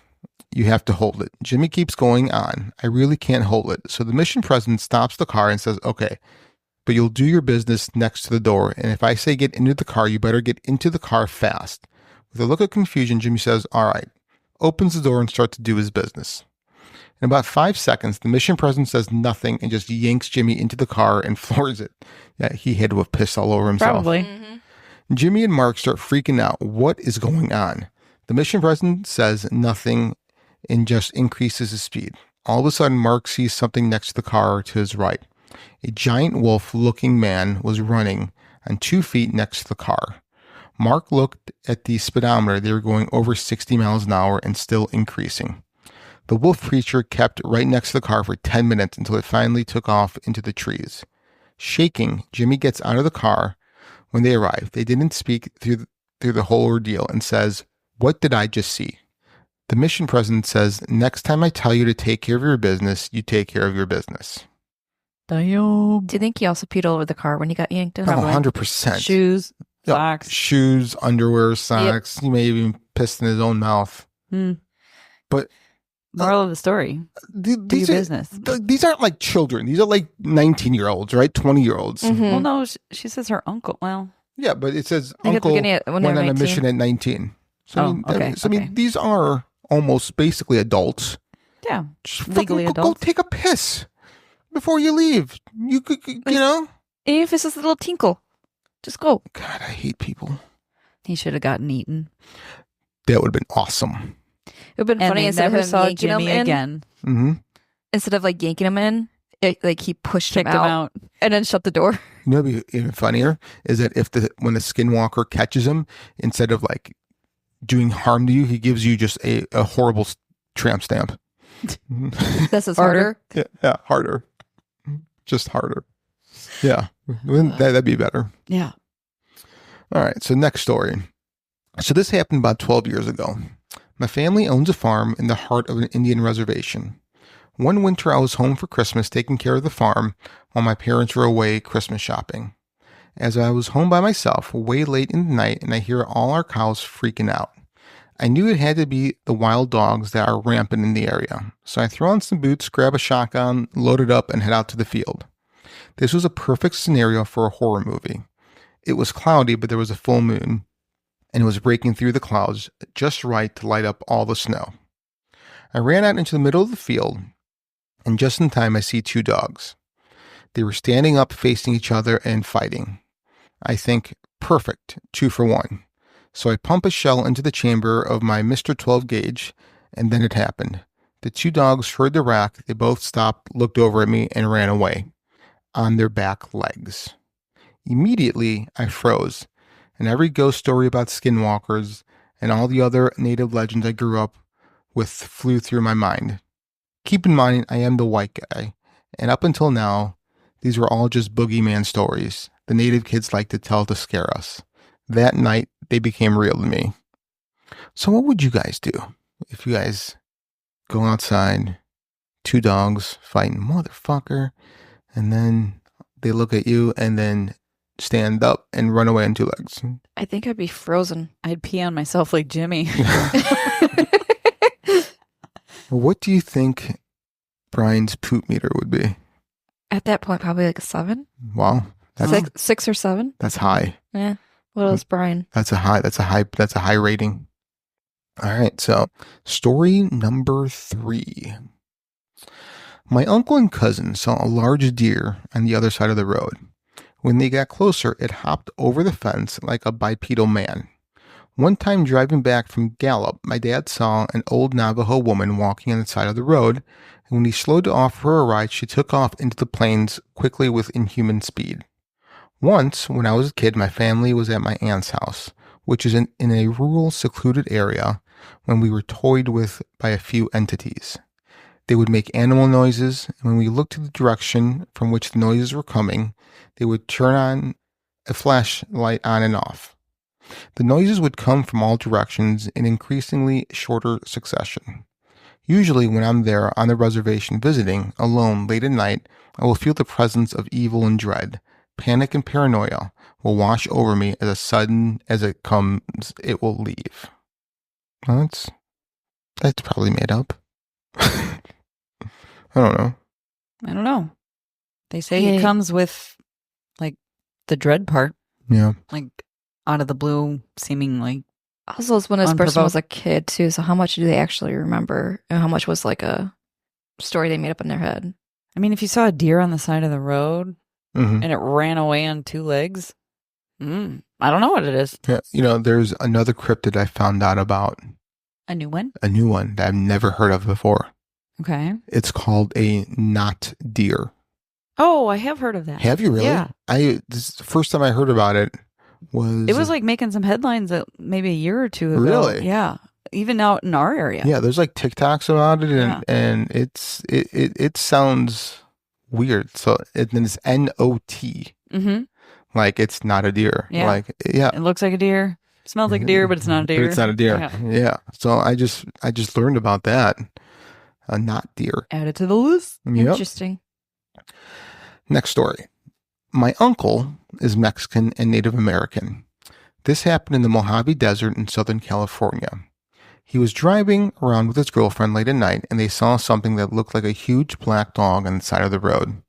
[SPEAKER 3] You have to hold it." Jimmy keeps going on. "I really can't hold it." So the mission president stops the car and says, "Okay, but you'll do your business next to the door. And if I say get into the car, you better get into the car fast." With a look of confusion, Jimmy says, "All right," opens the door and starts to do his business. In about 5 seconds, the mission president says nothing and just yanks Jimmy into the car and floors it. Yeah, he had to have pissed all over himself.
[SPEAKER 5] Probably.
[SPEAKER 3] Jimmy and Mark start freaking out. What is going on? The mission president says nothing and just increases his speed. All of a sudden, Mark sees something next to the car to his right. A giant wolf-looking man was running on 2 feet next to the car. Mark looked at the speedometer. They were going over 60 miles an hour and still increasing. The wolf creature kept right next to the car for 10 minutes until it finally took off into the trees. Shaking, Jimmy gets out of the car. When they arrive, they didn't speak through the whole ordeal and says, "What did I just see?" The mission president says, "Next time I tell you to take care of your business, you take care of your business."
[SPEAKER 5] Damn.
[SPEAKER 4] Do you think he also peed all over the car when he got yanked in?
[SPEAKER 3] Oh, 100%.
[SPEAKER 5] Shoes,
[SPEAKER 3] Yeah,
[SPEAKER 5] socks.
[SPEAKER 3] shoes, underwear, socks. He may have even pissed in his own mouth. But
[SPEAKER 5] Moral of the story. Do
[SPEAKER 3] these
[SPEAKER 5] your
[SPEAKER 3] are,
[SPEAKER 5] business.
[SPEAKER 3] These aren't like children. These are like 19-year-olds, right? 20-year-olds.
[SPEAKER 4] Mhm.
[SPEAKER 5] Well, no, she says her uncle. Well,
[SPEAKER 3] Yeah, but it says
[SPEAKER 4] I think at the
[SPEAKER 3] uncle
[SPEAKER 4] beginning, when they
[SPEAKER 3] went
[SPEAKER 4] were
[SPEAKER 3] on a
[SPEAKER 4] 19.
[SPEAKER 3] mission at 19. So,
[SPEAKER 5] Oh, okay,
[SPEAKER 3] I mean,
[SPEAKER 5] okay.
[SPEAKER 3] these are almost basically adults.
[SPEAKER 5] yeah.
[SPEAKER 3] Just
[SPEAKER 5] Legally
[SPEAKER 3] fucking
[SPEAKER 5] adults.
[SPEAKER 3] Go take a piss before you leave. You could, you know?
[SPEAKER 4] Even if it's just a little tinkle, just go.
[SPEAKER 3] God, I hate people.
[SPEAKER 5] He should have gotten eaten.
[SPEAKER 3] That would have been awesome.
[SPEAKER 4] It would have been
[SPEAKER 5] And
[SPEAKER 4] funny
[SPEAKER 5] they
[SPEAKER 4] instead of
[SPEAKER 5] never
[SPEAKER 4] him
[SPEAKER 5] saw
[SPEAKER 4] yanking him
[SPEAKER 5] Jimmy
[SPEAKER 4] in.
[SPEAKER 5] again.
[SPEAKER 3] Mm-hmm.
[SPEAKER 4] Instead of like yanking him in, like he pushed
[SPEAKER 5] Kicked him out.
[SPEAKER 4] and then shut the door.
[SPEAKER 3] You know, what'd be even funnier is that when the skinwalker catches him, instead of like doing harm to you, he gives you just a horrible tramp stamp.
[SPEAKER 4] This is
[SPEAKER 5] Harder.
[SPEAKER 4] harder.
[SPEAKER 3] Yeah, harder. Just harder. Yeah, that'd be better.
[SPEAKER 5] Yeah.
[SPEAKER 3] All right, so next story. So this happened about 12 years ago. My family owns a farm in the heart of an Indian reservation. One winter I was home for Christmas taking care of the farm while my parents were away Christmas shopping. As I was home by myself, way late in the night, and I hear all our cows freaking out. I knew it had to be the wild dogs that are rampant in the area. So I throw on some boots, grab a shotgun, load it up, and head out to the field. This was a perfect scenario for a horror movie. It was cloudy, but there was a full moon, and it was breaking through the clouds just right to light up all the snow. I ran out into the middle of the field, and just in time I see 2 dogs. They were standing up facing each other and fighting. I think, perfect, 2 for 1. So I pump a shell into the chamber of my Mr. 12 gauge, and then it happened. The 2 dogs heard the rack, they both stopped, looked over at me, and ran away, on their back legs. Immediately, I froze, and every ghost story about skinwalkers and all the other native legends I grew up with flew through my mind. Keep in mind, I am the white guy, and up until now, these were all just boogeyman stories the native kids like to tell to scare us. That night, they became real to me. So what would you guys do if you guys go outside, 2 dogs fighting, motherfucker, and then they look at you and then stand up and run away on 2 legs?
[SPEAKER 4] I think I'd be frozen.
[SPEAKER 5] I'd pee on myself like Jimmy.
[SPEAKER 3] What do you think Brian's poop meter would be?
[SPEAKER 4] At that point, probably like a 7,
[SPEAKER 3] Wow, that's
[SPEAKER 4] 6 or 7.
[SPEAKER 3] that's high.
[SPEAKER 4] Yeah. What else, Brian?
[SPEAKER 3] That's a high rating. All right, so story number 3. My uncle and cousin saw a large deer on the other side of the road. When they got closer, it hopped over the fence like a bipedal man. One time driving back from Gallup, my dad saw an old Navajo woman walking on the side of the road, and when he slowed to offer her a ride, she took off into the plains quickly with inhuman speed. Once, when I was a kid, my family was at my aunt's house, which is in a rural, secluded area, when we were toyed with by a few entities. They would make animal noises, and when we looked to the direction from which the noises were coming, they would turn on a flashlight on and off. The noises would come from all directions in increasingly shorter succession. Usually when I'm there on the reservation visiting, alone, late at night, I will feel the presence of evil and dread. Panic and paranoia will wash over me as sudden as it comes, it will leave. Well, that's probably made up. I don't know.
[SPEAKER 5] I don't know. They say
[SPEAKER 4] Yeah.
[SPEAKER 5] it comes with, like, the dread part.
[SPEAKER 3] Yeah.
[SPEAKER 5] Like, out of the blue, seeming like...
[SPEAKER 4] Also, it's when this person was
[SPEAKER 5] Unprovoked.
[SPEAKER 4] a kid, too, so how much do they actually remember? And how much was like a story they made up in their head?
[SPEAKER 5] I mean, if you saw a deer on the side of the road
[SPEAKER 3] Mm-hmm.
[SPEAKER 5] and it ran away on 2 legs, I don't know what it is.
[SPEAKER 3] Yeah. You know, there's another cryptid I found out about,
[SPEAKER 5] A new one?
[SPEAKER 3] a new one that I've never heard of before.
[SPEAKER 5] Okay.
[SPEAKER 3] It's called a not deer.
[SPEAKER 5] Oh, I have heard of that.
[SPEAKER 3] Have you really?
[SPEAKER 5] Yeah.
[SPEAKER 3] This is the first time I heard about it was...
[SPEAKER 5] It was like making some headlines maybe a year or two ago.
[SPEAKER 3] Really?
[SPEAKER 5] Yeah. Even out in our area.
[SPEAKER 3] Yeah, there's like TikToks about it,
[SPEAKER 5] Yeah.
[SPEAKER 3] and it sounds weird. So then it's NOT,
[SPEAKER 5] Mm-hmm.
[SPEAKER 3] like it's not a deer.
[SPEAKER 5] Yeah.
[SPEAKER 3] Like yeah,
[SPEAKER 5] It looks like a deer. Smells like a deer, but it's not a deer.
[SPEAKER 3] But it's not a deer.
[SPEAKER 5] Yeah.
[SPEAKER 3] Yeah. So I just learned about that. A not deer.
[SPEAKER 5] Add it to the list.
[SPEAKER 3] Yep.
[SPEAKER 4] Interesting.
[SPEAKER 3] Next story. My uncle is Mexican and Native American. This happened in the Mojave Desert in Southern California. He was driving around with his girlfriend late at night, and they saw something that looked like a huge black dog on the side of the road.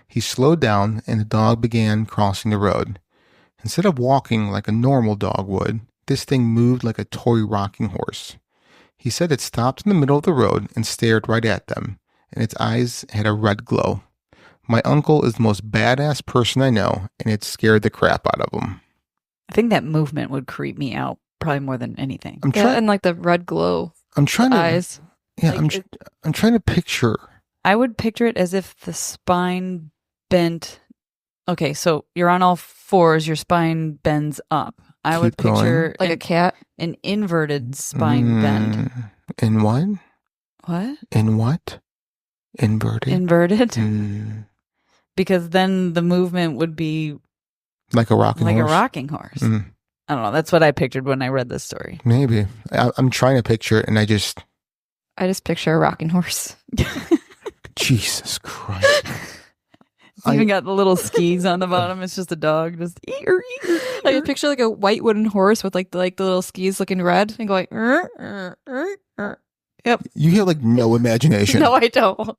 [SPEAKER 3] He slowed down, and the dog began crossing the road. Instead of walking like a normal dog would, this thing moved like a toy rocking horse. He said it stopped in the middle of the road and stared right at them, and its eyes had a red glow. My uncle is the most badass person I know, and it scared the crap out of him.
[SPEAKER 5] I think that movement would creep me out probably more than anything.
[SPEAKER 3] I'm
[SPEAKER 4] Yeah,
[SPEAKER 3] trying.
[SPEAKER 4] and like the red glow
[SPEAKER 3] I'm trying to.
[SPEAKER 4] eyes.
[SPEAKER 3] Yeah,
[SPEAKER 5] Like,
[SPEAKER 3] I'm trying to picture.
[SPEAKER 5] I would picture it as if the spine bent. Okay, so you're on all fours, your spine bends up. I would
[SPEAKER 3] Keep going.
[SPEAKER 5] picture
[SPEAKER 4] Like a cat.
[SPEAKER 5] an inverted spine bend.
[SPEAKER 3] In what?
[SPEAKER 5] What?
[SPEAKER 3] In what? Inverted.
[SPEAKER 5] Inverted?
[SPEAKER 3] Mm,
[SPEAKER 5] Because then the movement would be
[SPEAKER 3] like a rocking
[SPEAKER 5] like
[SPEAKER 3] horse.
[SPEAKER 5] a rocking horse.
[SPEAKER 3] Mm,
[SPEAKER 5] I don't know. That's what I pictured when I read this story.
[SPEAKER 3] maybe. I'm trying to picture it, and I just.
[SPEAKER 4] I just picture a rocking horse.
[SPEAKER 3] Jesus Christ.
[SPEAKER 5] It's even got the little skis on the bottom. It's just a dog. Just ear.
[SPEAKER 4] I just picture like a white wooden horse with like the little skis looking red and going. Yep.
[SPEAKER 3] You have like no imagination.
[SPEAKER 4] No, I don't.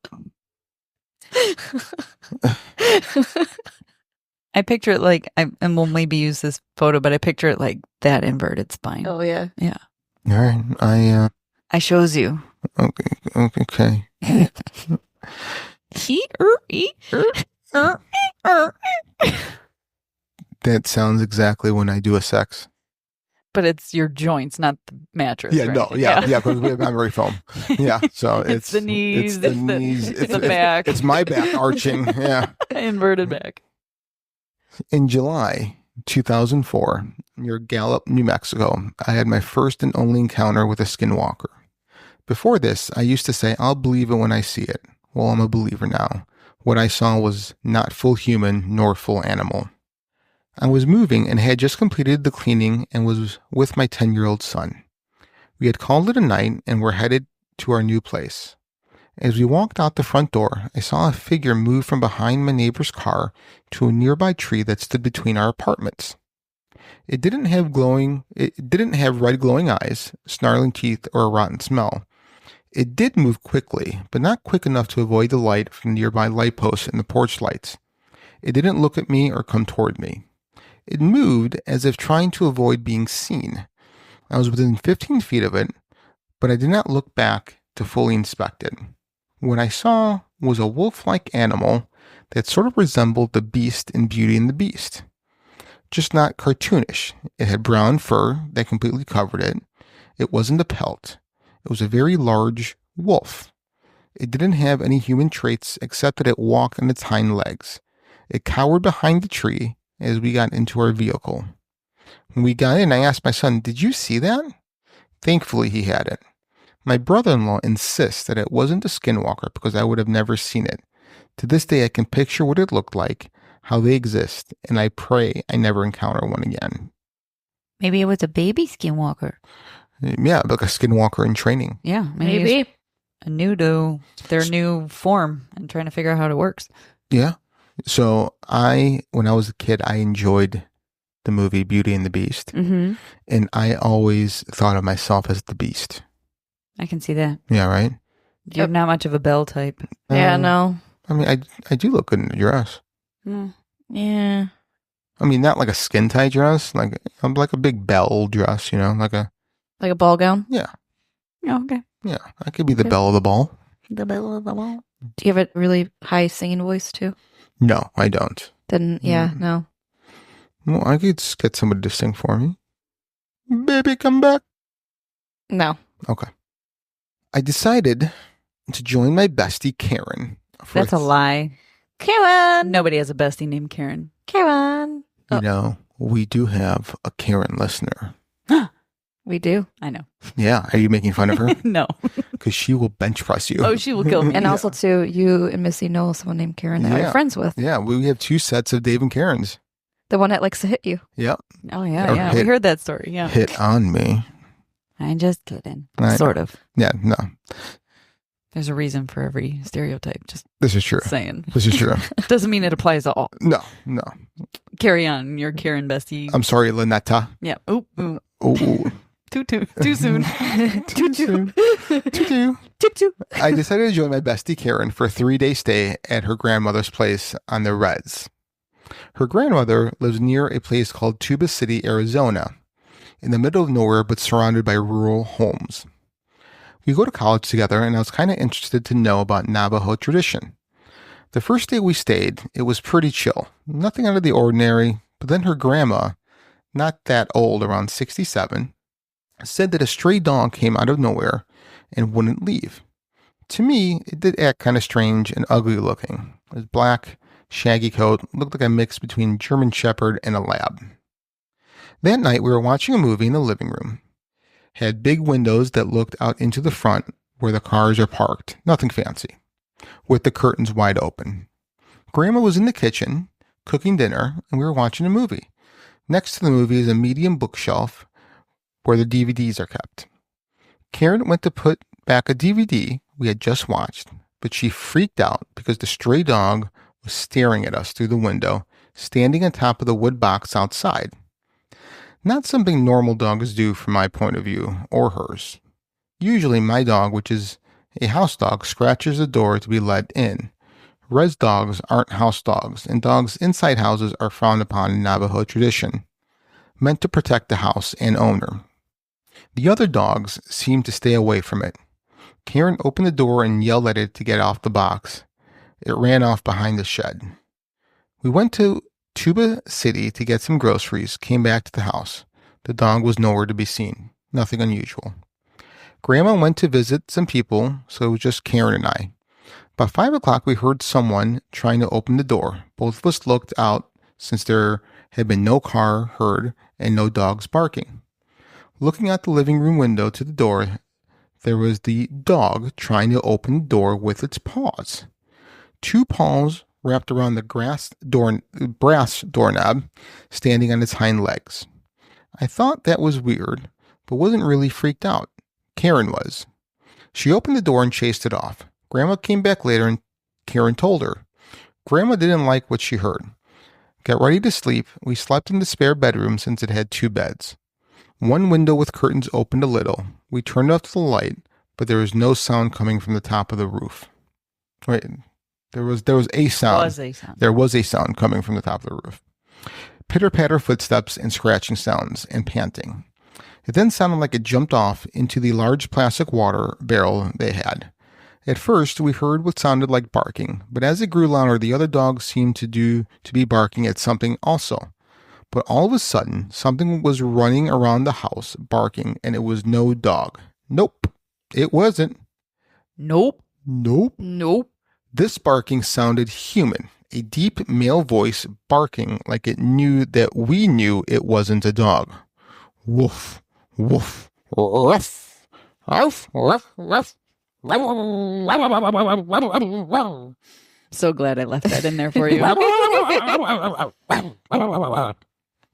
[SPEAKER 5] I picture it like, and we'll maybe use this photo, but I picture it like that inverted spine.
[SPEAKER 4] Oh yeah.
[SPEAKER 5] Yeah.
[SPEAKER 3] All right.
[SPEAKER 5] I shows you.
[SPEAKER 3] Okay. That sounds exactly when I do a sex.
[SPEAKER 5] But it's your joints, not the mattress.
[SPEAKER 3] Yeah,
[SPEAKER 5] right?
[SPEAKER 3] no, yeah, because we have memory foam. Yeah, so
[SPEAKER 5] It's the knees,
[SPEAKER 3] it's the
[SPEAKER 5] it's the-
[SPEAKER 3] knees,
[SPEAKER 5] it's the back.
[SPEAKER 3] It's my back arching. Yeah.
[SPEAKER 5] Inverted back.
[SPEAKER 3] In July 2004, near Gallup, New Mexico, I had my first and only encounter with a skinwalker. Before this, I used to say, I'll believe it when I see it. Well, I'm a believer now. What I saw was not full human nor full animal. I was moving and had just completed the cleaning and was with my 10-year-old son. We had called it a night and were headed to our new place. As we walked out the front door, I saw a figure move from behind my neighbor's car to a nearby tree that stood between our apartments. It didn't have red glowing eyes, snarling teeth, or a rotten smell. It did move quickly, but not quick enough to avoid the light from nearby light posts and the porch lights. It didn't look at me or come toward me. It moved as if trying to avoid being seen. I was within 15 feet of it, but I did not look back to fully inspect it. What I saw was a wolf-like animal that sort of resembled the beast in Beauty and the Beast. Just not cartoonish. It had brown fur that completely covered it. It wasn't a pelt. It was a very large wolf. It didn't have any human traits except that it walked on its hind legs. It cowered behind the tree as we got into our vehicle. When we got in, I asked my son, "Did you see that?" Thankfully, he hadn't. My brother-in-law insists that it wasn't a skinwalker because I would have never seen it. To this day, I can picture what it looked like, how they exist, and I pray I never encounter one again.
[SPEAKER 5] Maybe it was a baby skinwalker.
[SPEAKER 3] Yeah, like a skinwalker in training.
[SPEAKER 5] Yeah,
[SPEAKER 4] Maybe.
[SPEAKER 5] new to their new form and trying to figure out how it works.
[SPEAKER 3] Yeah. So when I was a kid, I enjoyed the movie Beauty and the Beast.
[SPEAKER 5] Mm-hmm.
[SPEAKER 3] And I always thought of myself as the Beast.
[SPEAKER 5] I can see that.
[SPEAKER 3] Yeah, right?
[SPEAKER 5] You're not much of a Belle type.
[SPEAKER 4] Yeah, no.
[SPEAKER 3] I mean, I do look good in a dress.
[SPEAKER 4] Yeah.
[SPEAKER 3] I mean, not like a skin tight dress. I'm like a big belle dress, like a
[SPEAKER 4] ball gown?
[SPEAKER 3] Yeah.
[SPEAKER 5] Oh, okay.
[SPEAKER 3] Yeah, I could be the belle of the ball.
[SPEAKER 5] The belle of the ball.
[SPEAKER 4] Do you have a really high singing voice too?
[SPEAKER 3] No, I don't.
[SPEAKER 4] Then, yeah, no.
[SPEAKER 3] Well, I could just get somebody to sing for me. Baby, come back.
[SPEAKER 4] No.
[SPEAKER 3] Okay. I decided to join my bestie Karen.
[SPEAKER 5] That's a lie.
[SPEAKER 4] Karen!
[SPEAKER 5] Nobody has a bestie named Karen.
[SPEAKER 4] Karen!
[SPEAKER 3] You know, we do have a Karen listener.
[SPEAKER 4] We do.
[SPEAKER 5] I know.
[SPEAKER 3] Yeah. Are you making fun of her?
[SPEAKER 5] No.
[SPEAKER 3] Because she will bench press you.
[SPEAKER 5] Oh, she will kill me.
[SPEAKER 4] And also, too, you and Missy know someone named Karen that we're friends with.
[SPEAKER 3] Yeah, we have 2 sets of Dave and Karens.
[SPEAKER 4] The one that likes to hit you.
[SPEAKER 3] Yep.
[SPEAKER 5] Oh, yeah. We heard that story. Yeah.
[SPEAKER 3] Hit on me.
[SPEAKER 5] I'm just kidding.
[SPEAKER 3] I
[SPEAKER 5] Sort of.
[SPEAKER 3] Yeah, no.
[SPEAKER 5] There's a reason for every stereotype. Just
[SPEAKER 3] This is true.
[SPEAKER 5] saying.
[SPEAKER 3] This is true.
[SPEAKER 5] Doesn't mean it applies to all.
[SPEAKER 3] No.
[SPEAKER 5] Carry on, your Karen bestie.
[SPEAKER 3] I'm sorry, Lynetta.
[SPEAKER 5] Yeah. Oop. Ooh.
[SPEAKER 3] Oh,
[SPEAKER 5] Too soon.
[SPEAKER 3] Too. I decided to join my bestie Karen for a 3-day stay at her grandmother's place on the Reds. Her grandmother lives near a place called Tuba City, Arizona, in the middle of nowhere but surrounded by rural homes. We go to college together, and I was kind of interested to know about Navajo tradition. The first day we stayed, it was pretty chill, nothing out of the ordinary, but then her grandma, not that old, around 67, said that a stray dog came out of nowhere and wouldn't leave. To me, it did act kind of strange and ugly looking. It was black, shaggy coat, looked like a mix between German Shepherd and a lab. That night, we were watching a movie in the living room. Had big windows that looked out into the front where the cars are parked, nothing fancy, with the curtains wide open. Grandma was in the kitchen, cooking dinner, and we were watching a movie. Next to the movie is a medium bookshelf where the DVDs are kept. Karen went to put back a DVD we had just watched, but she freaked out because the stray dog was staring at us through the window, standing on top of the wood box outside. Not something normal dogs do from my point of view, or hers. Usually my dog, which is a house dog, scratches the door to be let in. Res dogs aren't house dogs, and dogs inside houses are frowned upon in Navajo tradition, meant to protect the house and owner. The other dogs seemed to stay away from it. Karen opened the door and yelled at it to get off the box. It ran off behind the shed. We went to Tuba City to get some groceries, came back to the house. The dog was nowhere to be seen. Nothing unusual. Grandma went to visit some people, so it was just Karen and I. About 5 o'clock, we heard someone trying to open the door. Both of us looked out since there had been no car heard and no dogs barking. Looking out the living room window to the door, there was the dog trying to open the door with its paws. 2 paws wrapped around the brass doorknob, standing on its hind legs. I thought that was weird, but wasn't really freaked out. Karen was. She opened the door and chased it off. Grandma came back later and Karen told her. Grandma didn't like what she heard. Got ready to sleep. We slept in the spare bedroom since it had 2 beds. One window with curtains opened a little. We turned off the light, but there was no sound coming from the top of the roof. Wait. There was a sound. There was a sound coming from the top of the roof. Pitter-patter footsteps and scratching sounds and panting. It then sounded like it jumped off into the large plastic water barrel they had. At first, we heard what sounded like barking, but as it grew louder, the other dogs seemed to be barking at something also. But all of a sudden, something was running around the house, barking, and it was no dog. Nope, it wasn't.
[SPEAKER 5] Nope.
[SPEAKER 3] This barking sounded human, a deep male voice barking like it knew that we knew it wasn't a dog. Woof, woof, ruff, ruff, ruff, ruff.
[SPEAKER 5] So glad I left that in there for you.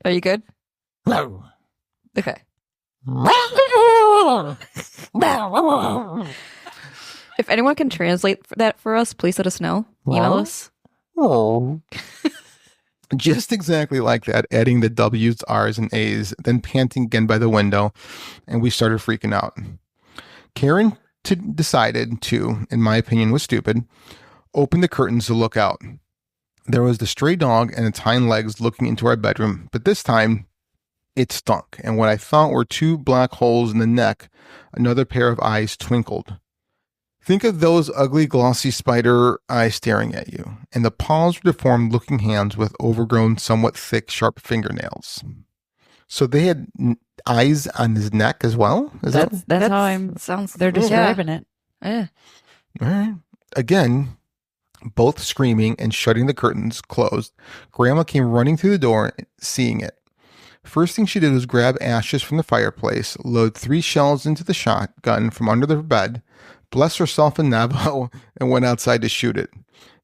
[SPEAKER 4] Are you good? Okay. If anyone can translate that for us, please let us know. Email us.
[SPEAKER 3] Just exactly like that, adding the W's, R's, and A's, then panting again by the window, and we started freaking out. Karen decided to, in my opinion was stupid, open the curtains to look out. There was the stray dog and its hind legs looking into our bedroom, but this time it stunk, and what I thought were two black holes in the neck, another pair of eyes twinkled. Think of those ugly, glossy spider eyes staring at you, and the paws were deformed looking hands with overgrown, somewhat thick, sharp fingernails. So they had eyes on his neck as well?
[SPEAKER 5] That's how they're describing it.
[SPEAKER 4] Yeah.
[SPEAKER 3] All right. Again, both screaming and shutting the curtains closed. Grandma came running through the door, seeing it. First thing she did was grab ashes from the fireplace, load 3 shells into the shotgun from under the bed, bless herself in Navajo, and went outside to shoot it,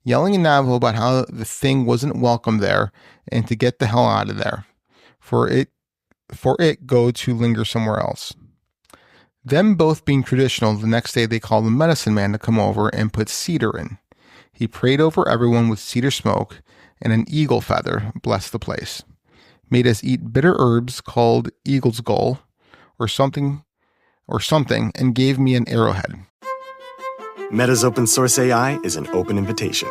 [SPEAKER 3] yelling in Navajo about how the thing wasn't welcome there and to get the hell out of there, for it go to linger somewhere else. Them both being traditional, the next day they called the medicine man to come over and put cedar in. He prayed over everyone with cedar smoke, and an eagle feather blessed the place. Made us eat bitter herbs called eagle's gall or something, and gave me an arrowhead.
[SPEAKER 2] Meta's open source AI is an open invitation.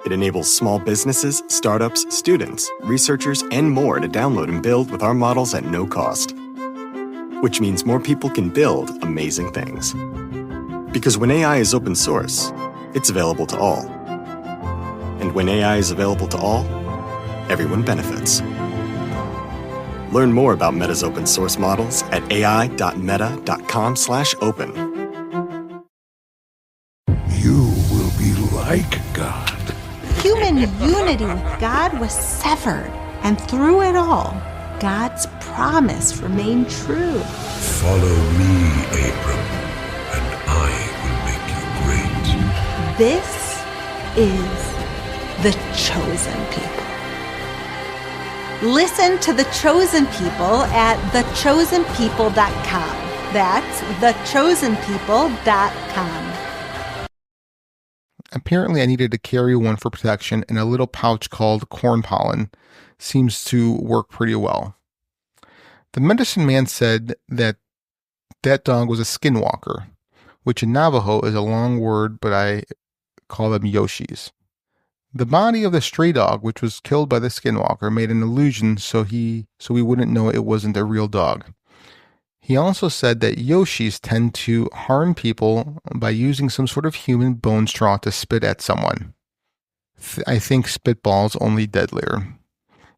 [SPEAKER 2] It enables small businesses, startups, students, researchers, and more to download and build with our models at no cost. Which means more people can build amazing things. Because when AI is open source, it's available to all. And when AI is available to all, everyone benefits. Learn more about Meta's open source models at ai.meta.com/open.
[SPEAKER 7] You will be like God.
[SPEAKER 8] Human unity with God was severed, and through it all, God's promise remained true.
[SPEAKER 7] Follow me, Abram, and I will make you great.
[SPEAKER 8] This is the chosen people. Listen to the chosen people at thechosenpeople.com. That's thechosenpeople.com.
[SPEAKER 3] Apparently, I needed to carry one for protection, and a little pouch called corn pollen seems to work pretty well. The medicine man said that dog was a skinwalker, which in Navajo is a long word, but I call them Yoshis. The body of the stray dog, which was killed by the skinwalker, made an illusion so we wouldn't know it wasn't a real dog. He also said that Yoshis tend to harm people by using some sort of human bone straw to spit at someone. I think spitballs only deadlier.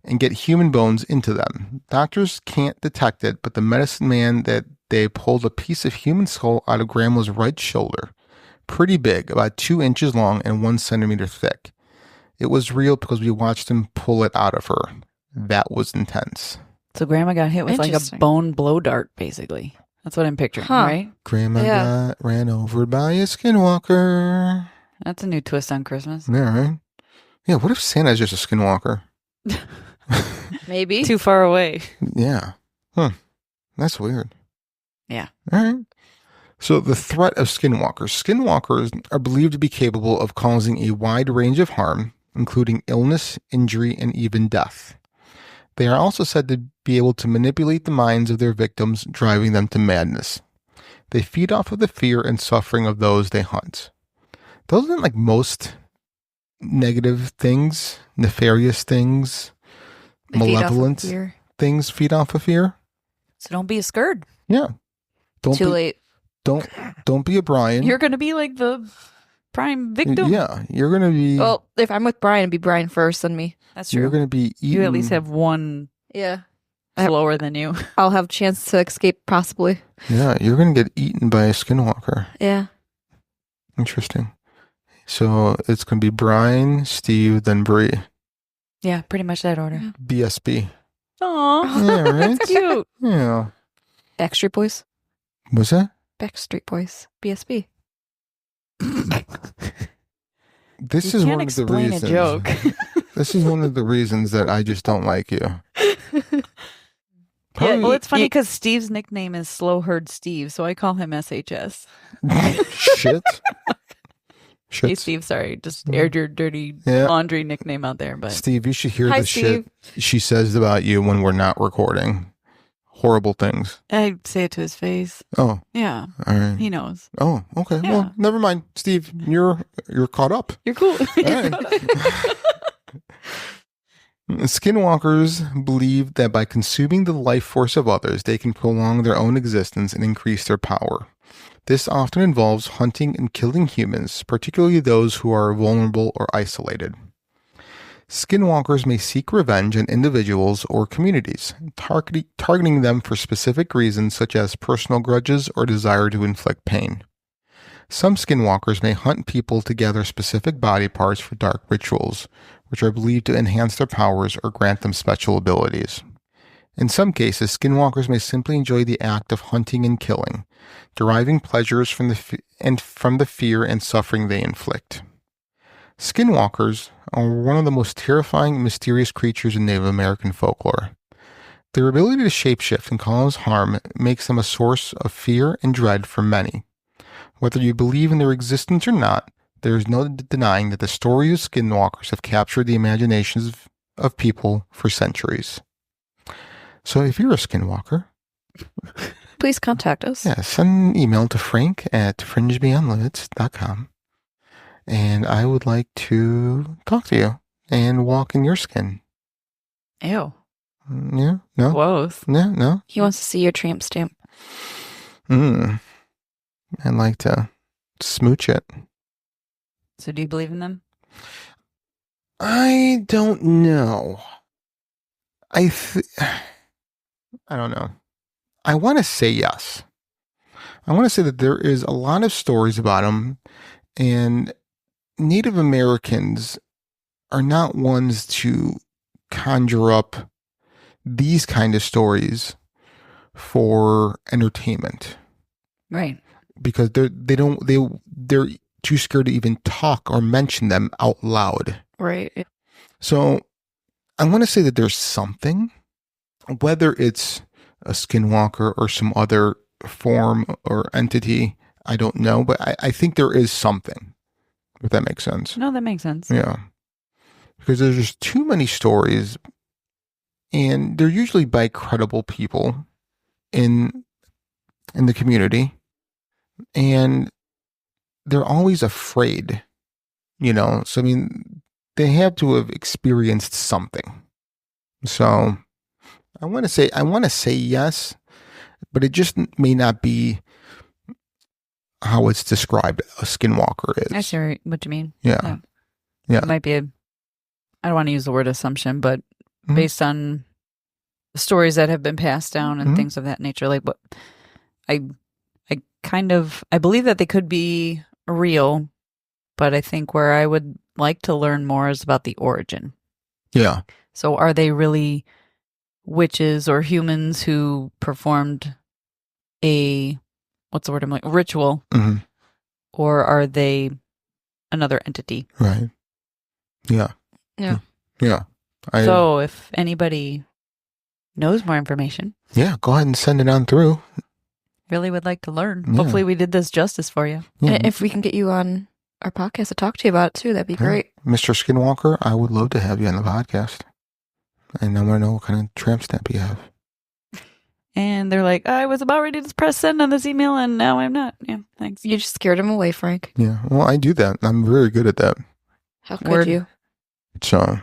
[SPEAKER 3] And get human bones into them. Doctors can't detect it, but the medicine man that they pulled a piece of human skull out of Grandma's right shoulder. Pretty big, about 2 inches long and 1 centimeter thick. It was real because we watched him pull it out of her. That was intense.
[SPEAKER 5] So Grandma got hit with like a bone blow dart, basically. That's what I'm picturing, right?
[SPEAKER 3] Grandma got ran over by a skinwalker.
[SPEAKER 5] That's a new twist on Christmas.
[SPEAKER 3] Yeah, right? Yeah, what if Santa's just a skinwalker?
[SPEAKER 4] Maybe.
[SPEAKER 5] Too far away.
[SPEAKER 3] Yeah. That's weird.
[SPEAKER 5] Yeah.
[SPEAKER 3] All right. So the threat of skinwalkers. Skinwalkers are believed to be capable of causing a wide range of harm, including illness, injury, and even death. They are also said to be able to manipulate the minds of their victims, driving them to madness. They feed off of the fear and suffering of those they hunt. Those aren't like most negative things, nefarious things, malevolent things feed off of fear.
[SPEAKER 5] So don't be a scared.
[SPEAKER 3] Yeah.
[SPEAKER 4] Too late.
[SPEAKER 3] Don't be a Brian.
[SPEAKER 5] You're going to be like the prime victim.
[SPEAKER 3] Yeah, you're going to be.
[SPEAKER 4] Well, if I'm with Brian, it'd be Brian first, then me.
[SPEAKER 5] That's true.
[SPEAKER 3] You're going to be eaten.
[SPEAKER 5] You at least have one
[SPEAKER 4] Yeah.
[SPEAKER 5] slower than you.
[SPEAKER 4] I'll have a chance to escape, possibly.
[SPEAKER 3] Yeah, you're going to get eaten by a skinwalker.
[SPEAKER 4] Yeah.
[SPEAKER 3] Interesting. So it's going to be Brian, Steve, then Bree.
[SPEAKER 5] Yeah, pretty much that order.
[SPEAKER 3] BSB.
[SPEAKER 5] Aw.
[SPEAKER 3] Yeah, right?
[SPEAKER 5] That's cute.
[SPEAKER 3] Yeah.
[SPEAKER 4] Backstreet Boys.
[SPEAKER 3] What's that?
[SPEAKER 4] Backstreet Boys. BSB.
[SPEAKER 3] This
[SPEAKER 5] You
[SPEAKER 3] is
[SPEAKER 5] can't
[SPEAKER 3] one of the
[SPEAKER 5] explain
[SPEAKER 3] reasons.
[SPEAKER 5] a joke.
[SPEAKER 3] This is one of the reasons that I just don't like you.
[SPEAKER 5] Yeah, well, it's funny because Steve's nickname is Slow Herd Steve, so I call him SHS.
[SPEAKER 3] Shit.
[SPEAKER 5] Hey, Steve, sorry. Just aired your dirty laundry nickname out there. But
[SPEAKER 3] Steve, you should hear
[SPEAKER 4] Hi,
[SPEAKER 3] the shit she says about you when we're not recording. Horrible things.
[SPEAKER 5] I say it to his face.
[SPEAKER 3] Oh.
[SPEAKER 5] Yeah.
[SPEAKER 3] All right.
[SPEAKER 5] He knows.
[SPEAKER 3] Oh, okay.
[SPEAKER 5] Yeah.
[SPEAKER 3] Well, never mind. Steve, you're caught up.
[SPEAKER 5] You're cool.
[SPEAKER 3] All right. Skinwalkers believe that by consuming the life force of others, they can prolong their own existence and increase their power. This often involves hunting and killing humans, particularly those who are vulnerable or isolated. Skinwalkers may seek revenge on individuals or communities, targeting them for specific reasons such as personal grudges or desire to inflict pain. Some skinwalkers may hunt people to gather specific body parts for dark rituals, which are believed to enhance their powers or grant them special abilities. In some cases, skinwalkers may simply enjoy the act of hunting and killing, deriving pleasures from the fear and suffering they inflict. Skinwalkers are one of the most terrifying and mysterious creatures in Native American folklore. Their ability to shapeshift and cause harm makes them a source of fear and dread for many. Whether you believe in their existence or not, there is no denying that the stories of skinwalkers have captured the imaginations of people for centuries. So if you're a skinwalker,
[SPEAKER 4] Please contact us.
[SPEAKER 3] yeah, send an email to frank@fringebeyondlimits.com. And I would like to talk to you and walk in your skin.
[SPEAKER 5] Ew.
[SPEAKER 3] Yeah? No?
[SPEAKER 5] Gross.
[SPEAKER 3] Yeah? No?
[SPEAKER 4] He wants to see your tramp stamp.
[SPEAKER 3] I'd like to smooch it.
[SPEAKER 5] So do you believe in them?
[SPEAKER 3] I don't know. I don't know. I want to say yes. I want to say that there is a lot of stories about them, and Native Americans are not ones to conjure up these kind of stories for entertainment.
[SPEAKER 5] Right.
[SPEAKER 3] Because they're too scared to even talk or mention them out loud.
[SPEAKER 4] Right.
[SPEAKER 3] So I want to say that there's something, whether it's a skinwalker or some other form or entity, I don't know, but I think there is something, if that makes sense.
[SPEAKER 5] No, that makes sense.
[SPEAKER 3] Yeah. Because there's just too many stories, and they're usually by credible people in the community, and they're always afraid, so I mean, they have to have experienced something. So I want to say yes, but it just may not be how it's described a skinwalker is.
[SPEAKER 5] I see what you mean.
[SPEAKER 3] Yeah.
[SPEAKER 5] It might be I don't want to use the word assumption, but based on the stories that have been passed down and things of that nature, like what I believe that they could be real, but I think where I would like to learn more is about the origin.
[SPEAKER 3] Yeah.
[SPEAKER 5] So are they really witches or humans who performed a ritual, or are they another entity?
[SPEAKER 3] Right. Yeah.
[SPEAKER 4] Yeah.
[SPEAKER 3] Yeah.
[SPEAKER 5] So if anybody knows more information,
[SPEAKER 3] yeah, go ahead and send it on through.
[SPEAKER 5] really would like to learn.
[SPEAKER 3] Yeah.
[SPEAKER 5] Hopefully we did this justice for you.
[SPEAKER 3] Yeah.
[SPEAKER 4] And if we can get you on our podcast to talk to you about it too, that'd be great.
[SPEAKER 3] Mr. Skinwalker, I would love to have you on the podcast. And I want to know what kind of tramp stamp you have.
[SPEAKER 5] And they're like, I was about ready to press send on this email and now I'm not. Yeah, thanks.
[SPEAKER 4] You just scared him away, Frank.
[SPEAKER 3] Yeah, well, I do that. I'm very good at that.
[SPEAKER 4] How could
[SPEAKER 5] Word.
[SPEAKER 4] you?
[SPEAKER 3] So,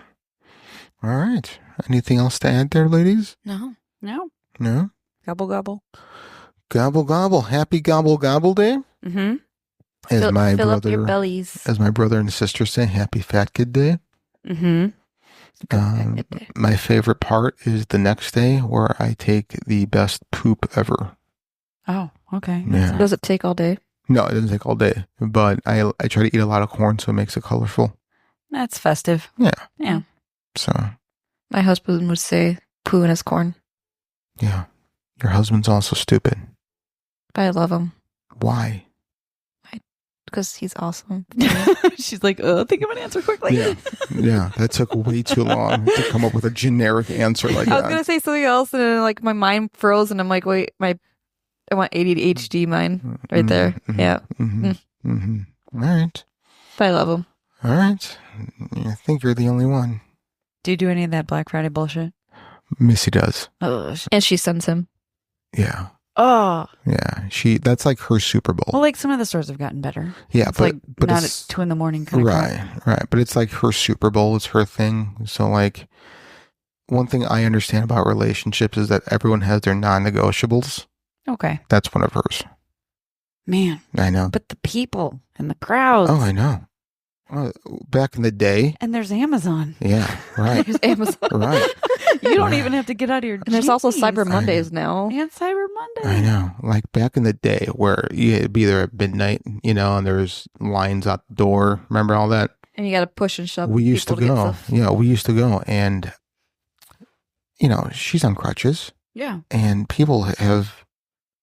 [SPEAKER 3] all right. Anything else to add there, ladies?
[SPEAKER 4] No.
[SPEAKER 5] No.
[SPEAKER 3] No?
[SPEAKER 5] Gobble gobble.
[SPEAKER 3] Gobble gobble. Happy gobble gobble day.
[SPEAKER 5] Mm-hmm.
[SPEAKER 3] As
[SPEAKER 4] Fill,
[SPEAKER 3] my
[SPEAKER 4] fill up
[SPEAKER 3] brother,
[SPEAKER 4] your bellies.
[SPEAKER 3] as my brother and sister say, happy fat kid day.
[SPEAKER 5] Mm-hmm.
[SPEAKER 3] Um, my favorite part is the next day where I take the best poop ever.
[SPEAKER 5] Oh, okay.
[SPEAKER 3] Yeah.
[SPEAKER 4] Does it take all day?
[SPEAKER 3] No, it doesn't take all day, but I try to eat a lot of corn so it makes it colorful.
[SPEAKER 5] That's festive.
[SPEAKER 3] Yeah.
[SPEAKER 5] Yeah.
[SPEAKER 3] So,
[SPEAKER 4] My husband would say poo in his corn,
[SPEAKER 3] yeah. Your husband's also stupid.
[SPEAKER 4] but I love him
[SPEAKER 3] Why?
[SPEAKER 4] because he's awesome.
[SPEAKER 5] She's like, think of an answer quickly.
[SPEAKER 3] Yeah. Yeah. That took way too long to come up with a generic answer like
[SPEAKER 4] I was
[SPEAKER 3] that.
[SPEAKER 4] gonna say something else, and then like my mind froze, and I'm like, wait, I want ADHD mind right there. Yeah,
[SPEAKER 3] Mm-hmm. Mm-hmm. All right.
[SPEAKER 4] but I love him.
[SPEAKER 3] All right. I think you're the only one.
[SPEAKER 5] Do you do any of that Black Friday bullshit?
[SPEAKER 3] Missy does.
[SPEAKER 5] Oh.
[SPEAKER 4] And she sends him.
[SPEAKER 3] Yeah.
[SPEAKER 5] Oh.
[SPEAKER 3] Yeah. That's like her Super Bowl.
[SPEAKER 5] Well, like some of the stores have gotten better.
[SPEAKER 3] Yeah,
[SPEAKER 5] It's
[SPEAKER 3] but
[SPEAKER 5] like
[SPEAKER 3] but
[SPEAKER 5] not
[SPEAKER 3] it's
[SPEAKER 5] at 2 a.m. kind of
[SPEAKER 3] right, right. But it's like her Super Bowl. It's her thing. So like, one thing I understand about relationships is that everyone has their non-negotiables.
[SPEAKER 5] Okay.
[SPEAKER 3] That's one of hers.
[SPEAKER 5] Man.
[SPEAKER 3] I know.
[SPEAKER 5] But the people and the crowds.
[SPEAKER 3] Oh, I know. Back in the day.
[SPEAKER 5] And there's Amazon.
[SPEAKER 3] Yeah. Right.
[SPEAKER 4] There's Amazon.
[SPEAKER 3] Right.
[SPEAKER 5] You don't
[SPEAKER 3] Right.
[SPEAKER 5] even have to get out of your
[SPEAKER 4] And there's also
[SPEAKER 5] jeans.
[SPEAKER 4] Cyber Mondays now.
[SPEAKER 5] And Cyber Monday.
[SPEAKER 3] I know. Like back in the day where you'd be there at midnight, and there's lines out the door. Remember all that?
[SPEAKER 4] And you got to push and shove.
[SPEAKER 3] We used to
[SPEAKER 4] people get
[SPEAKER 3] go.
[SPEAKER 4] stuff.
[SPEAKER 3] Yeah, we used to go. And, she's on crutches.
[SPEAKER 5] Yeah.
[SPEAKER 3] And people have,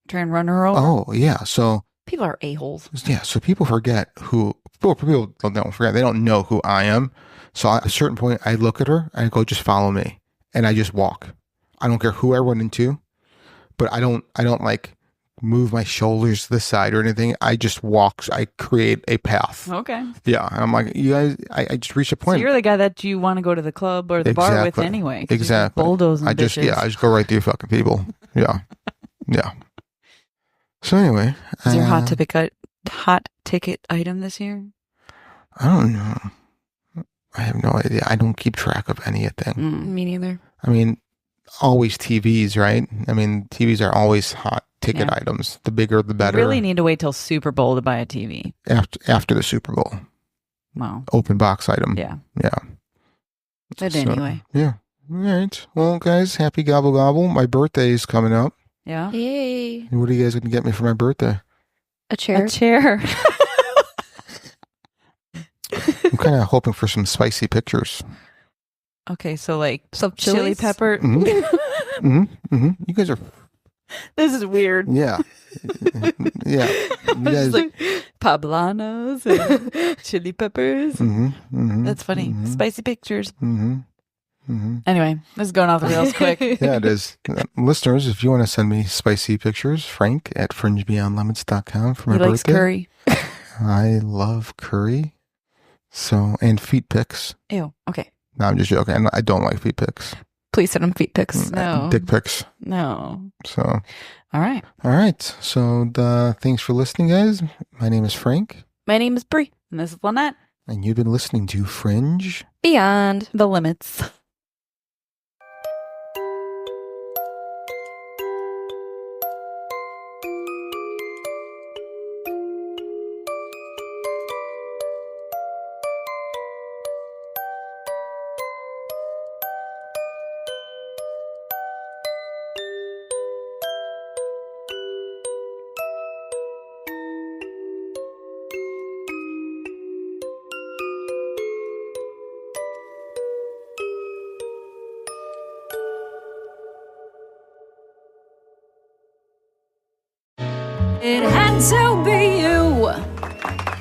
[SPEAKER 5] Try and run her over.
[SPEAKER 3] oh, yeah. So,
[SPEAKER 5] People are a-holes.
[SPEAKER 3] yeah. So people forget people don't forget. They don't know who I am. So at a certain point, I look at her and I go, just follow me. And I just walk. I don't care who I run into, but I don't like move my shoulders to the side or anything. I just walk. I create a path.
[SPEAKER 5] Okay.
[SPEAKER 3] Yeah. And I'm like, you guys, I just reached a
[SPEAKER 5] So
[SPEAKER 3] point.
[SPEAKER 5] you're the guy that you want to go to the club or the bar with
[SPEAKER 3] Exactly.
[SPEAKER 5] anyway. 'cause you just
[SPEAKER 3] Exactly.
[SPEAKER 5] bulldoze and
[SPEAKER 3] I just
[SPEAKER 5] bitches.
[SPEAKER 3] go right through fucking people. Yeah. Yeah. So anyway.
[SPEAKER 5] Is your hot ticket item this year?
[SPEAKER 3] I don't know. I have no idea. I don't keep track of anything.
[SPEAKER 4] Me neither.
[SPEAKER 3] I mean, always TVs, right? I mean, TVs are always hot ticket
[SPEAKER 5] Yeah.
[SPEAKER 3] items. The bigger, the better.
[SPEAKER 5] You really need to wait till Super Bowl to buy a TV.
[SPEAKER 3] after the Super Bowl.
[SPEAKER 5] Wow.
[SPEAKER 3] Open box item.
[SPEAKER 5] Yeah.
[SPEAKER 3] Yeah.
[SPEAKER 5] But
[SPEAKER 3] So,
[SPEAKER 5] anyway.
[SPEAKER 3] Yeah. All right. Well, guys, happy gobble gobble. My birthday is coming up.
[SPEAKER 5] Yeah.
[SPEAKER 4] Yay.
[SPEAKER 3] What are you guys going to get me for my birthday?
[SPEAKER 4] A chair.
[SPEAKER 5] A chair.
[SPEAKER 3] I'm kind of hoping for some spicy pictures.
[SPEAKER 5] Okay, so like
[SPEAKER 4] Some
[SPEAKER 5] chili
[SPEAKER 4] chilies?
[SPEAKER 5] pepper.
[SPEAKER 3] You guys are,
[SPEAKER 5] This is weird.
[SPEAKER 3] yeah. Yeah. You guys,
[SPEAKER 5] It's like poblanos and chili peppers. That's funny. Spicy pictures. Anyway, this is going off the rails quick.
[SPEAKER 3] Yeah, it is. Listeners, if you want to send me spicy pictures, Frank at fringebeyondlimits.com for my
[SPEAKER 5] He likes
[SPEAKER 3] birthday.
[SPEAKER 5] curry.
[SPEAKER 3] I love curry. So, and feet pics.
[SPEAKER 5] Ew. Okay.
[SPEAKER 3] No, I'm just joking. I don't like feet pics.
[SPEAKER 4] Please send him feet pics.
[SPEAKER 5] No.
[SPEAKER 3] Dick pics.
[SPEAKER 5] No.
[SPEAKER 3] So,
[SPEAKER 5] All right.
[SPEAKER 3] all right. So, thanks for listening, guys. My name is Frank,
[SPEAKER 4] My name is Brie.
[SPEAKER 5] And this is Lynette.
[SPEAKER 3] and you've been listening to Fringe.
[SPEAKER 4] Beyond.
[SPEAKER 5] The limits.
[SPEAKER 9] It had to be you.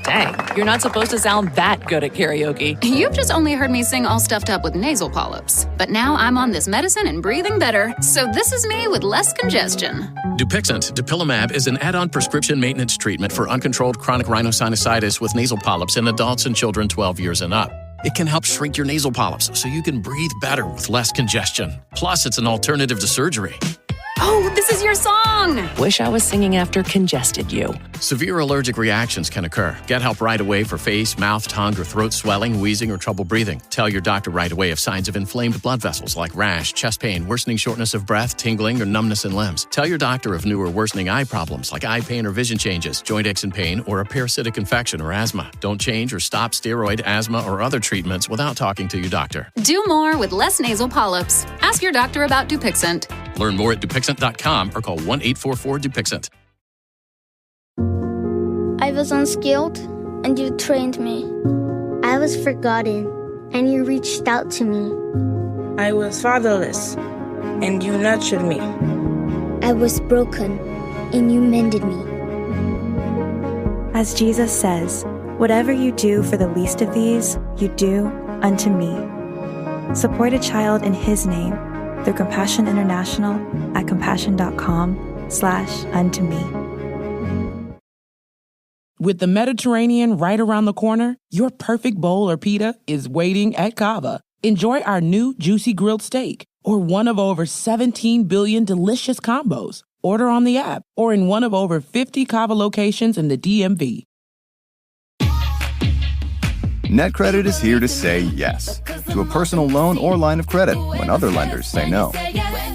[SPEAKER 9] Dang, you're not supposed to sound that good at karaoke.
[SPEAKER 10] You've just only heard me sing all stuffed up with nasal polyps. But now I'm on this medicine and breathing better, so this is me with less congestion.
[SPEAKER 11] Dupixent, dupilumab, is an add-on prescription maintenance treatment for uncontrolled chronic rhinosinusitis with nasal polyps in adults and children 12 years and up. It can help shrink your nasal polyps so you can breathe better with less congestion. Plus, it's an alternative to surgery.
[SPEAKER 10] Oh, this is your song!
[SPEAKER 9] Wish I was singing after congested you.
[SPEAKER 11] Severe allergic reactions can occur. Get help right away for face, mouth, tongue, or throat swelling, wheezing, or trouble breathing. Tell your doctor right away if signs of inflamed blood vessels like rash, chest pain, worsening shortness of breath, tingling, or numbness in limbs. Tell your doctor of new or worsening eye problems like eye pain or vision changes, joint aches and pain, or a parasitic infection or asthma. Don't change or stop steroid, asthma, or other treatments without talking to your doctor.
[SPEAKER 10] Do more with less nasal polyps. Ask your doctor about Dupixent.
[SPEAKER 11] Learn more at Dupixent.com or call 1-844-DUPIXENT.
[SPEAKER 12] I was unskilled, and you trained me. I was forgotten, and you reached out to me.
[SPEAKER 13] I was fatherless, and you nurtured me.
[SPEAKER 12] I was broken, and you mended me.
[SPEAKER 14] As Jesus says, whatever you do for the least of these, you do unto me. Support a child in His name through Compassion International at compassion.com/unto me.
[SPEAKER 15] With the Mediterranean right around the corner, your perfect bowl or pita is waiting at Cava. Enjoy our new juicy grilled steak or one of over 17 billion delicious combos. Order on the app or in one of over 50 Cava locations in the DMV.
[SPEAKER 16] NetCredit is here to say yes to a personal loan or line of credit when other lenders say no.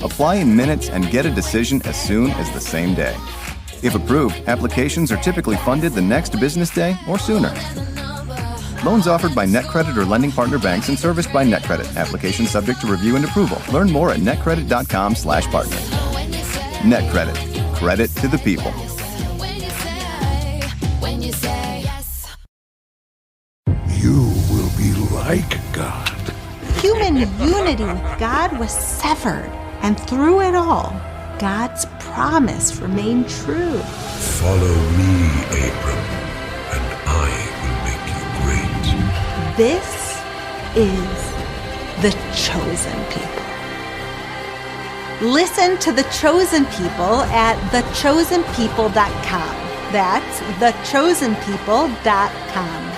[SPEAKER 16] Apply in minutes and get a decision as soon as the same day. If approved, applications are typically funded the next business day or sooner. Loans offered by NetCredit or lending partner banks and serviced by NetCredit. Application subject to review and approval. Learn more at netcredit.com/partner. NetCredit. Credit to the people.
[SPEAKER 7] You will be like God.
[SPEAKER 8] Human unity with God was severed, and through it all, God's promise remained true.
[SPEAKER 7] Follow me, Abram, and I will make you great.
[SPEAKER 8] This is the chosen people. Listen to the chosen people at thechosenpeople.com. That's thechosenpeople.com.